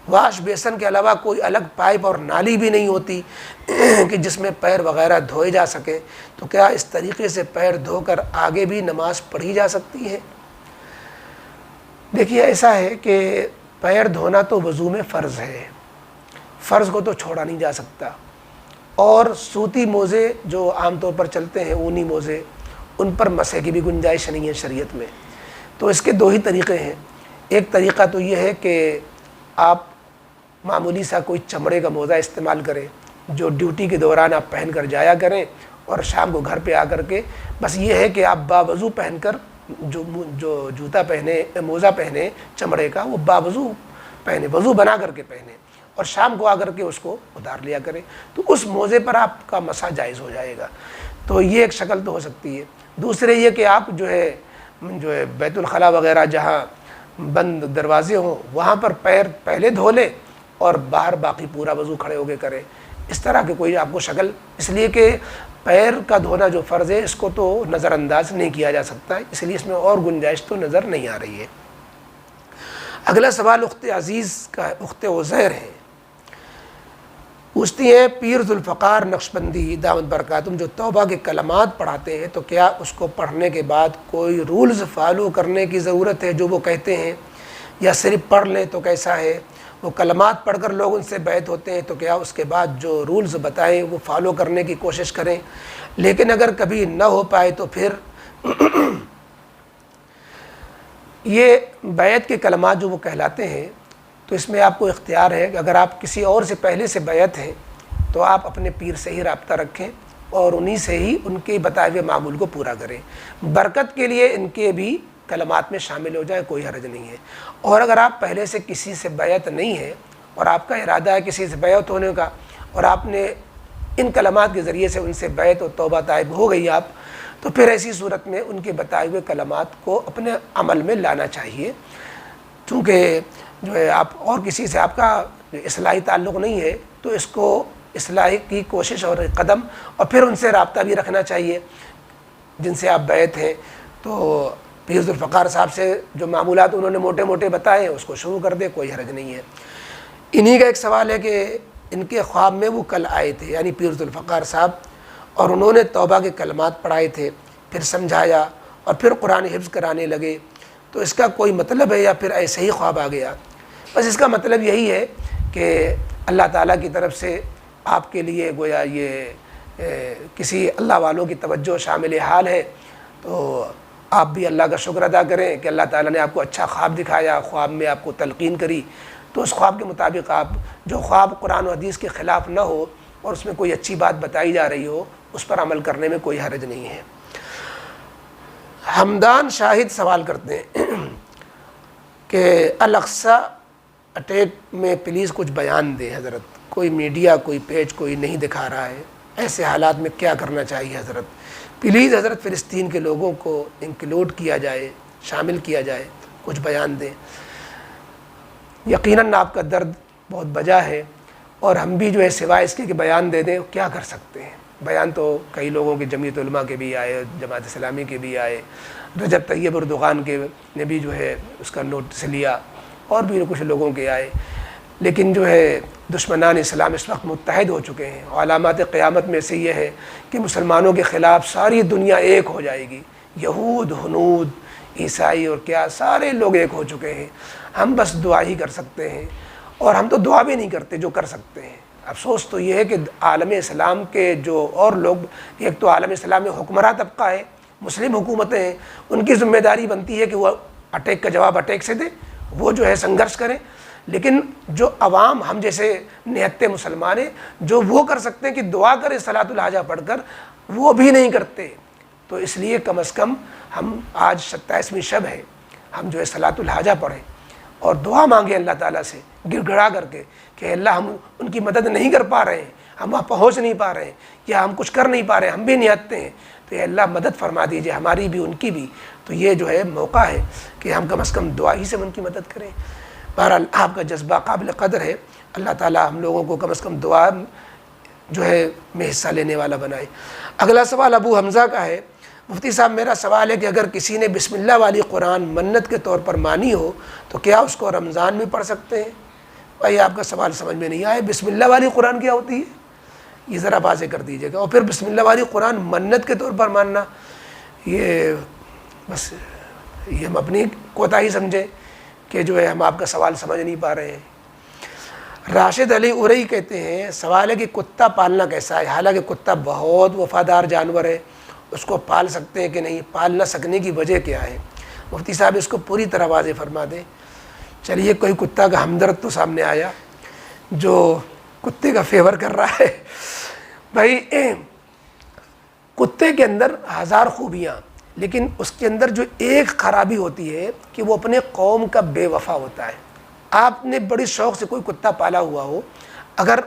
واش بیسن کے علاوہ کوئی الگ پائپ اور نالی بھی نہیں ہوتی کہ جس میں پیر وغیرہ دھوئے جا سکے، تو کیا اس طریقے سے پیر دھو کر آگے بھی نماز پڑھی جا سکتی ہے؟ دیکھیے ایسا ہے کہ پیر دھونا تو وضو میں فرض ہے، فرض کو تو چھوڑا نہیں جا سکتا، اور سوتی موزے جو عام طور پر چلتے ہیں، اونی موزے، ان پر مسح کی بھی گنجائش نہیں ہے شریعت میں۔ تو اس کے 2 ہی طریقے ہیں۔ ایک طریقہ تو یہ ہے کہ آپ معمولی سا کوئی چمڑے کا موزہ استعمال کریں جو ڈیوٹی کے دوران آپ پہن کر جایا کریں، اور شام کو گھر پہ آ کر کے بس یہ ہے کہ آپ باوضو پہن کر جو جوتا پہنے، موزہ پہنے چمڑے کا، وہ باوضو پہنے، وضو بنا کر کے پہنے، اور شام کو آ کر کے اس کو اتار لیا کریں، تو اس موزے پر آپ کا مسح جائز ہو جائے گا۔ تو یہ ایک شکل تو ہو سکتی ہے۔ دوسرے یہ کہ آپ جو ہے بیت الخلاء وغیرہ جہاں بند دروازے ہوں وہاں پر پیر پہلے دھو لیں اور باہر باقی پورا وضو کھڑے ہو کے کریں۔ اس طرح کے کوئی آپ کو شکل، اس لیے کہ پیر کا دھونا جو فرض ہے اس کو تو نظر انداز نہیں کیا جا سکتا ہے، اس لیے اس میں اور گنجائش تو نظر نہیں آ رہی ہے۔ اگلا سوال اخت عزیز کا، اخت عزیر ہے، پوچھتی ہیں پیر ذوالفقار نقشبندی دامت برکاتہم جو توبہ کے کلمات پڑھاتے ہیں، تو کیا اس کو پڑھنے کے بعد کوئی رولز فالو کرنے کی ضرورت ہے جو وہ کہتے ہیں، یا صرف پڑھ لیں تو کیسا ہے؟ وہ کلمات پڑھ کر لوگ ان سے بیعت ہوتے ہیں، تو کیا اس کے بعد جو رولز بتائیں وہ فالو کرنے کی کوشش کریں؟ لیکن اگر کبھی نہ ہو پائے تو پھر یہ بیعت کے کلمات جو وہ کہلاتے ہیں، تو اس میں آپ کو اختیار ہے کہ اگر آپ کسی اور سے پہلے سے بیعت ہیں تو آپ اپنے پیر سے ہی رابطہ رکھیں اور انہی سے ہی ان کے بتائے ہوئے معمول کو پورا کریں۔ برکت کے لیے ان کے بھی کلمات میں شامل ہو جائے، کوئی حرج نہیں ہے۔ اور اگر آپ پہلے سے کسی سے بیعت نہیں ہے اور آپ کا ارادہ ہے کسی سے بیعت ہونے کا، اور آپ نے ان کلمات کے ذریعے سے ان سے بیعت و توبہ طائب ہو گئی آپ، تو پھر ایسی صورت میں ان کے بتائے ہوئے کلمات کو اپنے عمل میں لانا چاہیے، چونکہ جو ہے آپ اور کسی سے آپ کا اصلاحی تعلق نہیں ہے، تو اس کو اصلاحی کی کوشش اور قدم، اور پھر ان سے رابطہ بھی رکھنا چاہیے جن سے آپ بیعت ہیں۔ تو پیر ذوالفقار صاحب سے جو معمولات انہوں نے موٹے موٹے بتائے ہیں اس کو شروع کر دے، کوئی حرج نہیں ہے۔ انہی کا ایک سوال ہے کہ ان کے خواب میں وہ کل آئے تھے، یعنی پیر ذوالفقار صاحب، اور انہوں نے توبہ کے کلمات پڑھائے تھے، پھر سمجھایا اور پھر قرآن حفظ کرانے لگے، تو اس کا کوئی مطلب ہے یا پھر ایسے ہی خواب آ گیا؟ بس اس کا مطلب یہی ہے کہ اللہ تعالیٰ کی طرف سے آپ کے لیے گویا یہ کسی اللہ والوں کی توجہ شامل حال ہے، تو آپ بھی اللہ کا شکر ادا کریں کہ اللہ تعالیٰ نے آپ کو اچھا خواب دکھایا، خواب میں آپ کو تلقین کری، تو اس خواب کے مطابق آپ جو خواب قرآن و حدیث کے خلاف نہ ہو اور اس میں کوئی اچھی بات بتائی جا رہی ہو، اس پر عمل کرنے میں کوئی حرج نہیں ہے۔ حمدان شاہد سوال کرتے ہیں کہ الاقصی اٹیک میں پلیز کچھ بیان دیں حضرت، کوئی میڈیا کوئی پیج کوئی نہیں دکھا رہا ہے، ایسے حالات میں کیا کرنا چاہیے حضرت؟ پلیز حضرت فلسطین کے لوگوں کو انکلوڈ کیا جائے، شامل کیا جائے، کچھ بیان دیں۔ یقیناً آپ کا درد بہت بجا ہے، اور ہم بھی جو ہے سوائے اس کے کہ بیان دے دیں کیا کر سکتے ہیں؟ بیان تو کئی لوگوں کے، جمعیت علماء کے بھی آئے، جماعت اسلامی کے بھی آئے، رجب طیب اردغان کے نے بھی جو ہے اس کا نوٹس لیا، اور بھی کچھ لوگوں کے آئے، لیکن جو ہے دشمنان اسلام اس وقت متحد ہو چکے ہیں، اور علامات قیامت میں سے یہ ہے کہ مسلمانوں کے خلاف ساری دنیا ایک ہو جائے گی، یہود، ہنود، عیسائی اور کیا سارے لوگ ایک ہو چکے ہیں۔ ہم بس دعا ہی کر سکتے ہیں، اور ہم تو دعا بھی نہیں کرتے جو کر سکتے ہیں۔ افسوس تو یہ ہے کہ عالم اسلام کے جو اور لوگ، ایک تو عالم اسلام میں حکمراں طبقہ ہے، مسلم حکومتیں ہیں، ان کی ذمہ داری بنتی ہے کہ وہ اٹیک کا جواب اٹیک سے دیں، وہ جو ہے سنگھرش کریں، لیکن جو عوام ہم جیسے نہتے مسلمان ہیں جو وہ کر سکتے ہیں کہ دعا کریں صلاۃ الحاجہ پڑھ کر، وہ بھی نہیں کرتے۔ تو اس لیے کم از کم ہم آج 27ویں شب ہے، ہم جو ہے صلاۃ الحاجہ پڑھیں اور دعا مانگیں اللہ تعالیٰ سے گر گڑا کر کے کہ اللہ ہم ان کی مدد نہیں کر پا رہے ہیں، ہم وہاں پہنچ نہیں پا رہے ہیں، یا ہم کچھ کر نہیں پا رہے ہیں، ہم بھی نہتے ہیں، تو یہ اللہ مدد فرما دیجئے ہماری بھی ان کی بھی۔ تو یہ جو ہے موقع ہے کہ ہم کم از کم دعا ہی سے ان کی مدد کریں۔ بہرحال آپ کا جذبہ قابل قدر ہے، اللہ تعالیٰ ہم لوگوں کو کم از کم دعا جو ہے میں حصہ لینے والا بنائے۔ اگلا سوال ابو حمزہ کا ہے، مفتی صاحب میرا سوال ہے کہ اگر کسی نے بسم اللہ والی قرآن منت کے طور پر مانی ہو تو کیا اس کو رمضان میں پڑھ سکتے ہیں؟ بھائی آپ کا سوال سمجھ میں نہیں آئے، بسم اللہ والی قرآن کیا ہوتی ہے یہ ذرا واضح کر دیجیے گا، اور پھر بسم اللہ والی قرآن منت کے طور پر ماننا، یہ بس یہ ہم اپنی کوتاہی سمجھیں کہ جو ہے ہم آپ کا سوال سمجھ نہیں پا رہے ہیں۔ راشد علی ارئی کہتے ہیں سوال ہے کہ کتا پالنا کیسا ہے؟ حالانکہ کتا بہت وفادار جانور ہے، اس کو پال سکتے ہیں کہ نہیں؟ پال نہ سکنے کی وجہ کیا ہے؟ مفتی صاحب اس کو پوری طرح واضح فرما دیں۔ چلیے کوئی کتا کا ہمدرد تو سامنے آیا جو کتے کا فیور کر رہا ہے۔ بھائی کتے کے اندر ہزار خوبیاں، لیکن اس کے اندر جو ایک خرابی ہوتی ہے کہ وہ اپنے قوم کا بے وفا ہوتا ہے۔ آپ نے بڑی شوق سے کوئی کتا پالا ہوا ہو، اگر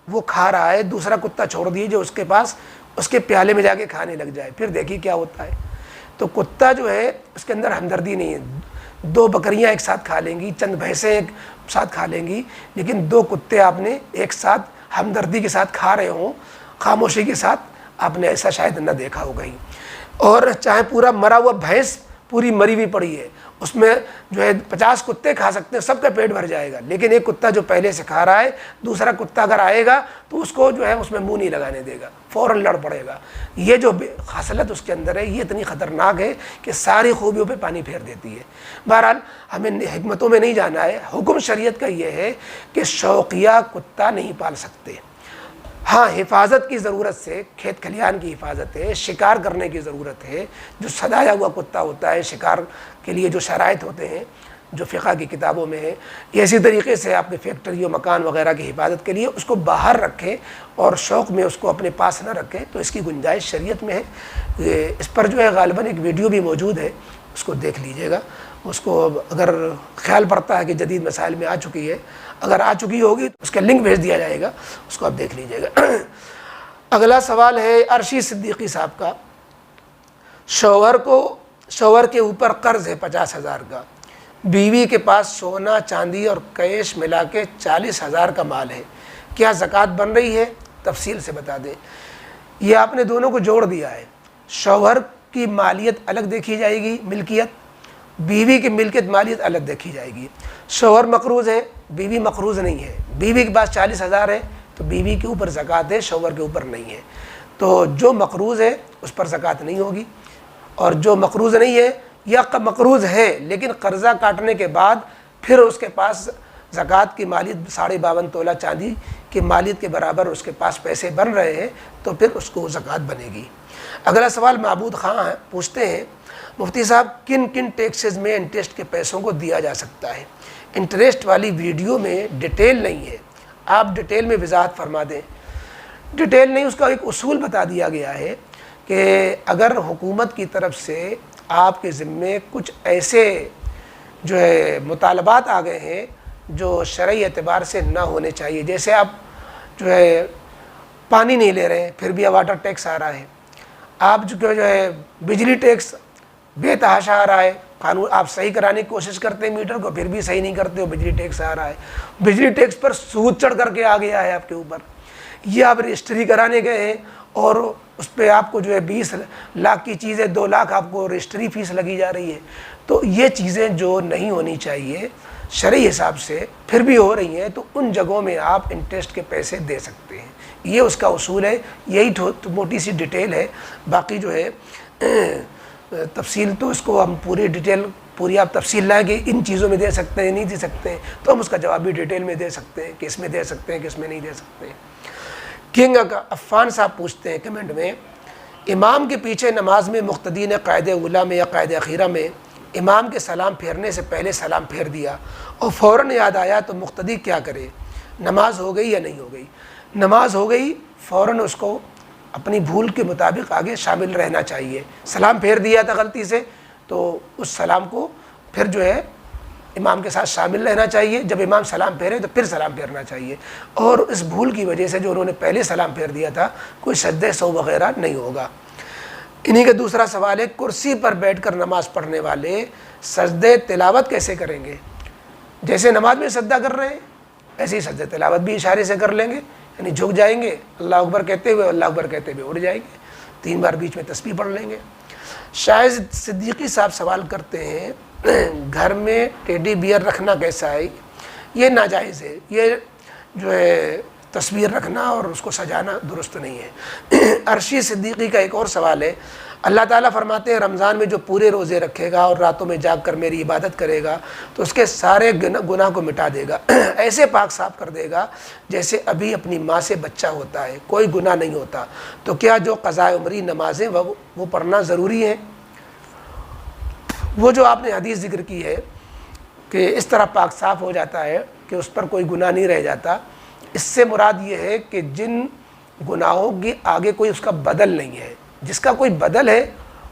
وہ کھا رہا ہے دوسرا کتا چھوڑ دیجیے جو اس کے پاس اس کے پیالے میں جا کے کھانے لگ جائے، پھر دیکھیے کیا ہوتا ہے۔ تو کتا جو ہے اس کے اندر ہمدردی نہیں ہے، دو بکریاں ایک ساتھ کھا لیں گی، چند بھینسیں ایک ساتھ کھا لیں گی، لیکن دو کتے آپ نے ایک ساتھ ہمدردی کے ساتھ کھا رہے ہوں، خاموشی کے ساتھ، آپ نے ایسا شاید نہ دیکھا ہوگا ہی۔ اور چاہے پورا مرا ہوا بھینس پوری مری ہوئی پڑی ہے، اس میں جو ہے 50 کتے کھا سکتے ہیں، سب کا پیٹ بھر جائے گا، لیکن ایک کتا جو پہلے سے کھا رہا ہے، دوسرا کتا اگر آئے گا تو اس کو جو ہے اس میں منہ نہیں لگانے دے گا، فوراً لڑ پڑے گا۔ یہ جو خصلت اس کے اندر ہے یہ اتنی خطرناک ہے کہ ساری خوبیوں پہ پانی پھیر دیتی ہے۔ بہرحال ہمیں حکمتوں میں نہیں جانا ہے، حکم شریعت کا یہ ہے کہ شوقیہ کتا نہیں پال سکتے۔ ہاں حفاظت کی ضرورت سے، کھیت کھلیان کی حفاظت ہے، شکار کرنے کی ضرورت ہے، جو سدایا ہوا کتا ہوتا ہے شکار کے لیے جو شرائط ہوتے ہیں جو فقہ کی کتابوں میں ہے، اسی طریقے سے آپ کے فیکٹری و مکان وغیرہ کی حفاظت کے لیے اس کو باہر رکھیں اور شوق میں اس کو اپنے پاس نہ رکھیں، تو اس کی گنجائش شریعت میں ہے۔ اس پر جو ہے غالباً ایک ویڈیو بھی موجود ہے، اس کو دیکھ لیجئے گا، اس کو اگر خیال پڑتا ہے کہ جدید مسائل میں آ چکی ہے، اگر آ چکی ہوگی تو اس کا لنک بھیج دیا جائے گا، اس کو آپ دیکھ لیجئے گا۔ اگلا سوال ہے عرشی صدیقی صاحب کا، شوہر کے اوپر قرض ہے 50,000 کا، بیوی کے پاس سونا چاندی اور کیش ملا کے 40,000 کا مال ہے، کیا زکوٰۃ بن رہی ہے؟ تفصیل سے بتا دیں۔ یہ آپ نے دونوں کو جوڑ دیا ہے، شوہر کی مالیت الگ دیکھی جائے گی، ملکیت، بیوی کی ملکیت مالیت الگ دیکھی جائے گی۔ شوہر مقروض ہے، بیوی مقروض نہیں ہے، بیوی کے پاس 40,000 ہے تو بیوی کے اوپر زکوٰۃ ہے، شوہر کے اوپر نہیں ہے، تو جو مقروض ہے اس پر زکوٰۃ نہیں ہوگی، اور جو مقروض نہیں ہے یا مقروض ہے لیکن قرضہ کاٹنے کے بعد پھر اس کے پاس زکوٰۃ کی مالیت 52.5 تولہ چاندی کی مالیت کے برابر اس کے پاس پیسے بن رہے ہیں تو پھر اس کو زکوٰۃ بنے گی۔ اگلا سوال معبود خان پوچھتے ہیں مفتی صاحب کن کن ٹیکسز میں انٹرسٹ کے پیسوں کو دیا جا سکتا ہے؟ انٹرسٹ والی ویڈیو میں ڈیٹیل نہیں ہے، آپ ڈیٹیل میں وضاحت فرما دیں۔ ڈیٹیل نہیں، اس کا ایک اصول بتا دیا گیا ہے کہ اگر حکومت کی طرف سے آپ کے ذمے کچھ ایسے جو ہے مطالبات آ گئے ہیں جو شرعی اعتبار سے نہ ہونے چاہیے، جیسے آپ جو ہے پانی نہیں لے رہے ہیں پھر بھی واٹر ٹیکس آ رہا ہے، آپ جو ہے بجلی ٹیکس بے تحاشا آ رہا ہے، قانون آپ صحیح کرانے کی کوشش کرتے ہیں میٹر کو پھر بھی صحیح نہیں کرتے ہو، بجلی ٹیکس آ رہا ہے، بجلی ٹیکس پر سود چڑھ کر کے آ گیا ہے آپ کے اوپر، یہ آپ رجسٹری کرانے گئے ہیں اور اس پہ آپ کو جو ہے 20 لاکھ کی چیزیں 2 لاکھ آپ کو رجسٹری فیس لگی جا رہی ہے، تو یہ چیزیں جو نہیں ہونی چاہیے شرعی حساب سے پھر بھی ہو رہی ہیں، تو ان جگہوں میں آپ انٹرسٹ کے پیسے دے سکتے ہیں، یہ اس کا اصول ہے، یہی موٹی سی ڈیٹیل ہے، باقی جو ہے تفصیل تو اس کو ہم پوری ڈیٹیل پوری آپ تفصیل لائیں کہ ان چیزوں میں دے سکتے ہیں نہیں دے سکتے ہیں، تو ہم اس کا جواب بھی ڈیٹیل میں دے سکتے ہیں کہ اس میں دے سکتے ہیں کہ اس میں نہیں دے سکتے ہیں۔ کنگ عفان صاحب پوچھتے ہیں کمنٹ میں، امام کے پیچھے نماز میں مقتدی نے قاعدہ اولیٰ میں یا قاعدہ اخیرہ میں امام کے سلام پھیرنے سے پہلے سلام پھیر دیا اور فوراً یاد آیا تو مقتدی کیا کرے؟ نماز ہو گئی یا نہیں ہو گئی؟ نماز ہو گئی، فوراً اس کو اپنی بھول کے مطابق آگے شامل رہنا چاہیے، سلام پھیر دیا تھا غلطی سے تو اس سلام کو پھر جو ہے امام کے ساتھ شامل رہنا چاہیے، جب امام سلام پھیرے تو پھر سلام پھیرنا چاہیے، اور اس بھول کی وجہ سے جو انہوں نے پہلے سلام پھیر دیا تھا کوئی سجدہ سہو وغیرہ نہیں ہوگا۔ انہی کا دوسرا سوال ہے کرسی پر بیٹھ کر نماز پڑھنے والے سجدہ تلاوت کیسے کریں گے؟ جیسے نماز میں سجدہ کر رہے ہیں ایسے ہی سجدہ تلاوت بھی اشارے سے کر لیں گے، یعنی جھک جائیں گے، اللہ اکبر کہتے ہوئے اللہ اکبر کہتے ہوئے اٹھ جائیں گے، 3 بار بیچ میں تسبیح پڑھ لیں گے۔ شاہد صدیقی صاحب سوال کرتے ہیں گھر میں ٹیڈی بیئر رکھنا کیسا ہے؟ یہ ناجائز ہے، یہ جو ہے تصویر رکھنا اور اس کو سجانا درست نہیں ہے۔ عرشی صدیقی کا ایک اور سوال ہے، اللہ تعالیٰ فرماتے ہیں رمضان میں جو پورے روزے رکھے گا اور راتوں میں جاگ کر میری عبادت کرے گا تو اس کے سارے گناہ کو مٹا دے گا، ایسے پاک صاف کر دے گا جیسے ابھی اپنی ماں سے بچہ ہوتا ہے، کوئی گناہ نہیں ہوتا۔ تو کیا جو قضاء عمری نمازیں وہ پڑھنا ضروری ہے؟ وہ جو آپ نے حدیث ذکر کی ہے کہ اس طرح پاک صاف ہو جاتا ہے کہ اس پر کوئی گناہ نہیں رہ جاتا، اس سے مراد یہ ہے کہ جن گناہوں کی آگے کوئی اس کا بدل نہیں ہے، جس کا کوئی بدل ہے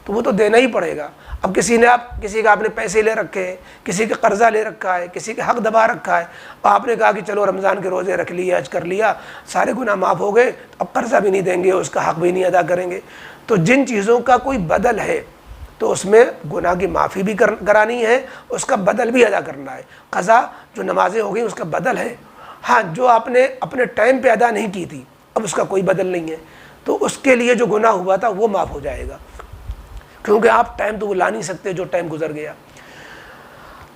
تو وہ تو دینا ہی پڑے گا۔ اب کسی کا آپ نے پیسے لے رکھے ہیں، کسی کا قرضہ لے رکھا ہے، کسی کا حق دبا رکھا ہے، اور آپ نے کہا کہ چلو رمضان کے روزے رکھ لیے، حج کر لیا، سارے گناہ معاف ہو گئے، تو اب قرضہ بھی نہیں دیں گے، اس کا حق بھی نہیں ادا کریں گے۔ تو جن چیزوں کا کوئی بدل ہے تو اس میں گناہ کی معافی بھی کرانی ہے، اس کا بدل بھی ادا کرنا ہے۔ قضا جو نمازیں ہو گئی اس کا بدل ہے، ہاں جو آپ نے اپنے ٹائم پہ ادا نہیں کی تھی اب اس کا کوئی بدل نہیں ہے، تو اس کے لیے جو گناہ ہوا تھا وہ معاف ہو جائے گا، کیونکہ آپ ٹائم تو وہ لا نہیں سکتے جو ٹائم گزر گیا۔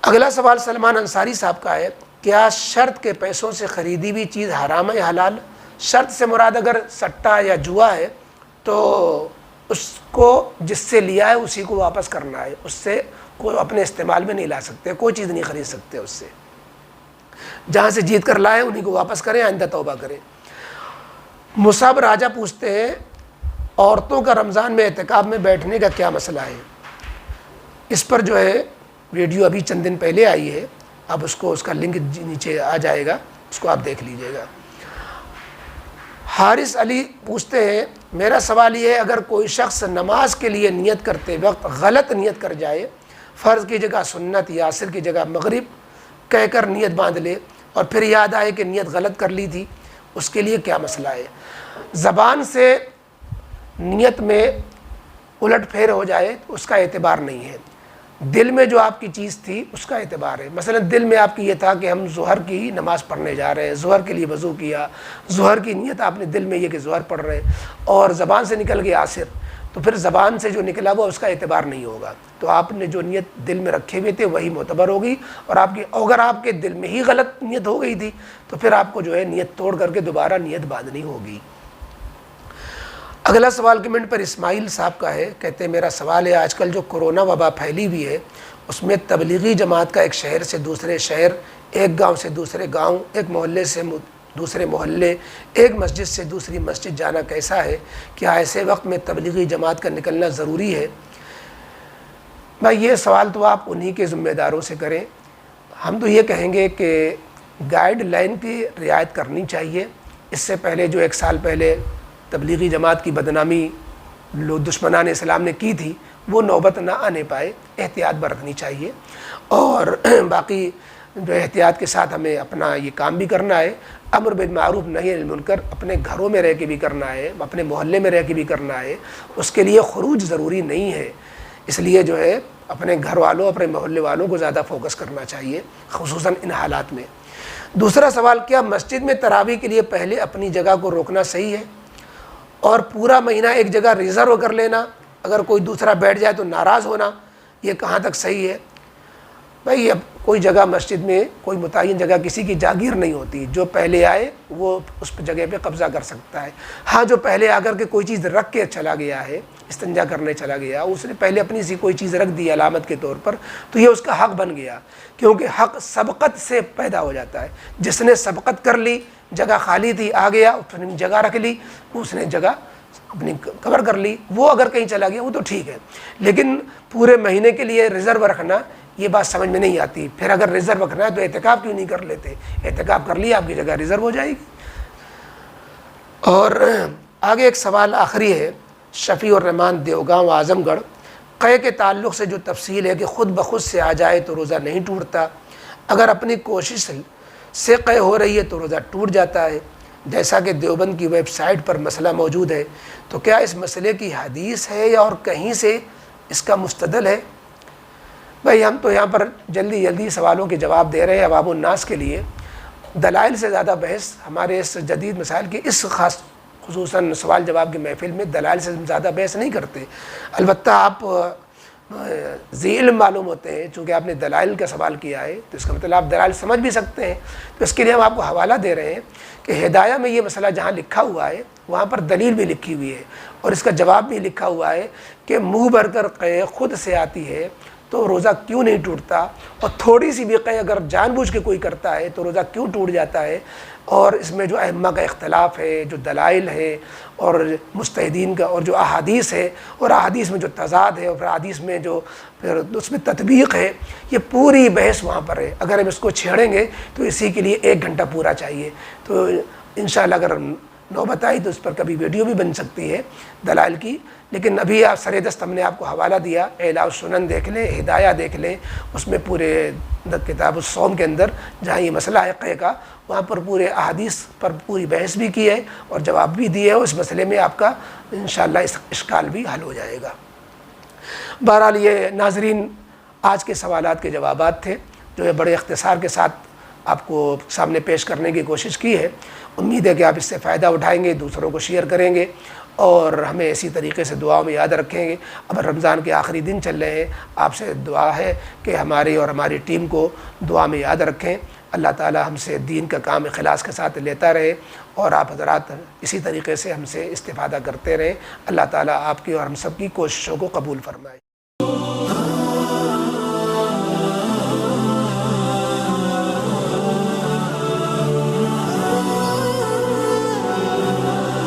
اگلا سوال سلمان انصاری صاحب کا ہے، کیا شرط کے پیسوں سے خریدی ہوئی چیز حرام ہے حلال؟ شرط سے مراد اگر سٹا یا جوا ہے تو اس کو جس سے لیا ہے اسی کو واپس کرنا ہے، اس سے کوئی اپنے استعمال میں نہیں لا سکتے، کوئی چیز نہیں خرید سکتے اس سے، جہاں سے جیت کر لائے انہیں کو واپس کریں، آئندہ توبہ کریں۔ مصعب راجہ پوچھتے ہیں عورتوں کا رمضان میں اعتکاف میں بیٹھنے کا کیا مسئلہ ہے؟ اس پر جو ہے ویڈیو ابھی چند دن پہلے آئی ہے، اب اس کا لنک نیچے آ جائے گا، اس کو آپ دیکھ لیجئے گا۔ حارث علی پوچھتے ہیں میرا سوال یہ ہے اگر کوئی شخص نماز کے لیے نیت کرتے وقت غلط نیت کر جائے، فرض کی جگہ سنت یا عصر کی جگہ مغرب کہہ کر نیت باندھ لے اور پھر یاد آئے کہ نیت غلط کر لی تھی، اس کے لیے کیا مسئلہ ہے؟ زبان سے نیت میں الٹ پھیر ہو جائے تو اس کا اعتبار نہیں ہے، دل میں جو آپ کی چیز تھی اس کا اعتبار ہے۔ مثلا دل میں آپ کی یہ تھا کہ ہم ظہر کی نماز پڑھنے جا رہے ہیں، ظہر کے لیے وضو کیا، ظہر کی نیت آپ نے دل میں یہ کہ ظہر پڑھ رہے ہیں، اور زبان سے نکل گیا عصر، تو پھر زبان سے جو نکلا وہ اس کا اعتبار نہیں ہوگا، تو آپ نے جو نیت دل میں رکھے ہوئے تھے وہی معتبر ہوگی، اور اگر آپ کے دل میں ہی غلط نیت ہو گئی تھی تو پھر آپ کو جو ہے نیت توڑ کر کے دوبارہ نیت باندھنی ہوگی۔ اگلا سوال کمنٹ پر اسماعیل صاحب کا ہے، کہتے ہیں میرا سوال ہے آج کل جو کرونا وبا پھیلی ہوئی ہے اس میں تبلیغی جماعت کا ایک شہر سے دوسرے شہر، ایک گاؤں سے دوسرے گاؤں، ایک محلے سے دوسرے محلے، ایک مسجد سے دوسری مسجد جانا کیسا ہے؟ کیا ایسے وقت میں تبلیغی جماعت کا نکلنا ضروری ہے؟ بھائی یہ سوال تو آپ انہی کے ذمہ داروں سے کریں، ہم تو یہ کہیں گے کہ گائیڈ لائن کی رعایت کرنی چاہیے۔ اس سے پہلے جو 1 سال پہلے تبلیغی جماعت کی بدنامی دشمنان اسلام نے کی تھی وہ نوبت نہ آنے پائے، احتیاط برتنی چاہیے، اور باقی جو احتیاط کے ساتھ ہمیں اپنا یہ کام بھی کرنا ہے، امر بالمعروف نہی عن المنکر اپنے گھروں میں رہ کے بھی کرنا ہے، اپنے محلے میں رہ کے بھی کرنا ہے، اس کے لیے خروج ضروری نہیں ہے، اس لیے جو ہے اپنے گھر والوں اپنے محلے والوں کو زیادہ فوکس کرنا چاہیے خصوصاً ان حالات میں۔ دوسرا سوال، کیا مسجد میں تراویح کے لیے پہلے اپنی جگہ کو روکنا صحیح ہے اور پورا مہینہ ایک جگہ ریزرو کر لینا، اگر کوئی دوسرا بیٹھ جائے تو ناراض ہونا، یہ کہاں تک صحیح ہے؟ بھائی اب کوئی جگہ مسجد میں کوئی متعین جگہ کسی کی جاگیر نہیں ہوتی، جو پہلے آئے وہ اس جگہ پہ قبضہ کر سکتا ہے۔ ہاں جو پہلے آ کر کے کوئی چیز رکھ کے چلا گیا ہے، استنجا کرنے چلا گیا، اس نے پہلے اپنی سی کوئی چیز رکھ دی علامت کے طور پر، تو یہ اس کا حق بن گیا، کیونکہ حق سبقت سے پیدا ہو جاتا ہے۔ جس نے سبقت کر لی، جگہ خالی تھی، آ گیا، اس نے جگہ رکھ لی، اس نے جگہ اپنی کور کر لی، وہ اگر کہیں چلا گیا وہ تو ٹھیک ہے، لیکن پورے مہینے کے لیے ریزرو رکھنا یہ بات سمجھ میں نہیں آتی۔ پھر اگر ریزرو رکھنا ہے تو اعتکاف کیوں نہیں کر لیتے؟ اعتکاف کر لیا، آپ کی جگہ ریزرو ہو جائے گی۔ اور آگے ایک سوال آخری ہے، شفیع الرحمان دیوگاؤں اعظم گڑھ، قے کے تعلق سے جو تفصیل ہے کہ خود بخود سے آ جائے تو روزہ نہیں ٹوٹتا، اگر اپنی کوشش سے قے ہو رہی ہے تو روزہ ٹوٹ جاتا ہے، جیسا کہ دیوبند کی ویب سائٹ پر مسئلہ موجود ہے، تو کیا اس مسئلے کی حدیث ہے یا اور کہیں سے اس کا مستدل ہے؟ بھائی ہم تو یہاں پر جلدی سوالوں کے جواب دے رہے ہیں عوام الناس کے لیے، دلائل سے زیادہ بحث ہمارے اس جدید مسائل کی اس خاص خصوصاً سوال جواب کی محفل میں دلائل سے زیادہ بحث نہیں کرتے. البتہ آپ ذی علم معلوم ہوتے ہیں، چونکہ آپ نے دلائل کا سوال کیا ہے تو اس کا مطلب آپ دلائل سمجھ بھی سکتے ہیں. تو اس کے لیے ہم آپ کو حوالہ دے رہے ہیں کہ ہدایہ میں یہ مسئلہ جہاں لکھا ہوا ہے وہاں پر دلیل بھی لکھی ہوئی ہے، اور اس کا جواب بھی لکھا ہوا ہے کہ منہ بھر کر قے خود سے آتی ہے تو روزہ کیوں نہیں ٹوٹتا، اور تھوڑی سی بھی قے اگر جان بوجھ کے کوئی کرتا ہے تو روزہ کیوں ٹوٹ جاتا ہے. اور اس میں جو ائمہ کا اختلاف ہے، جو دلائل ہے، اور مجتہدین کا، اور جو احادیث ہے، اور احادیث میں جو تضاد ہے، اور پھر احادیث میں جو پھر اس میں تطبیق ہے، یہ پوری بحث وہاں پر ہے. اگر ہم اس کو چھیڑیں گے تو اسی کے لیے 1 گھنٹہ پورا چاہیے. تو انشاءاللہ اگر نوبت آئی تو اس پر کبھی ویڈیو بھی بن سکتی ہے دلائل کی. لیکن ابھی آپ سر دست ہم نے آپ کو حوالہ دیا، اعلاء السنن دیکھ لیں، ہدایہ دیکھ لیں، اس میں پورے کتاب الصوم کے اندر جہاں یہ مسئلہ ہے قے کا، وہاں پر پورے احادیث پر پوری بحث بھی کی ہے اور جواب بھی دیے. اور اس مسئلے میں آپ کا انشاءاللہ اس اشکال بھی حل ہو جائے گا. بہرحال یہ ناظرین آج کے سوالات کے جوابات تھے جو ہے بڑے اختصار کے ساتھ آپ کو سامنے پیش کرنے کی کوشش کی ہے. امید ہے کہ آپ اس سے فائدہ اٹھائیں گے، دوسروں کو شیئر کریں گے، اور ہمیں اسی طریقے سے دعاؤں میں یاد رکھیں گے. اب رمضان کے آخری دن چل رہے ہیں، آپ سے دعا ہے کہ ہماری اور ہماری ٹیم کو دعا میں یاد رکھیں. اللہ تعالی ہم سے دین کا کام اخلاص کے ساتھ لیتا رہے، اور آپ حضرات اسی طریقے سے ہم سے استفادہ کرتے رہیں. اللہ تعالی آپ کی اور ہم سب کی کوششوں کو قبول فرمائے.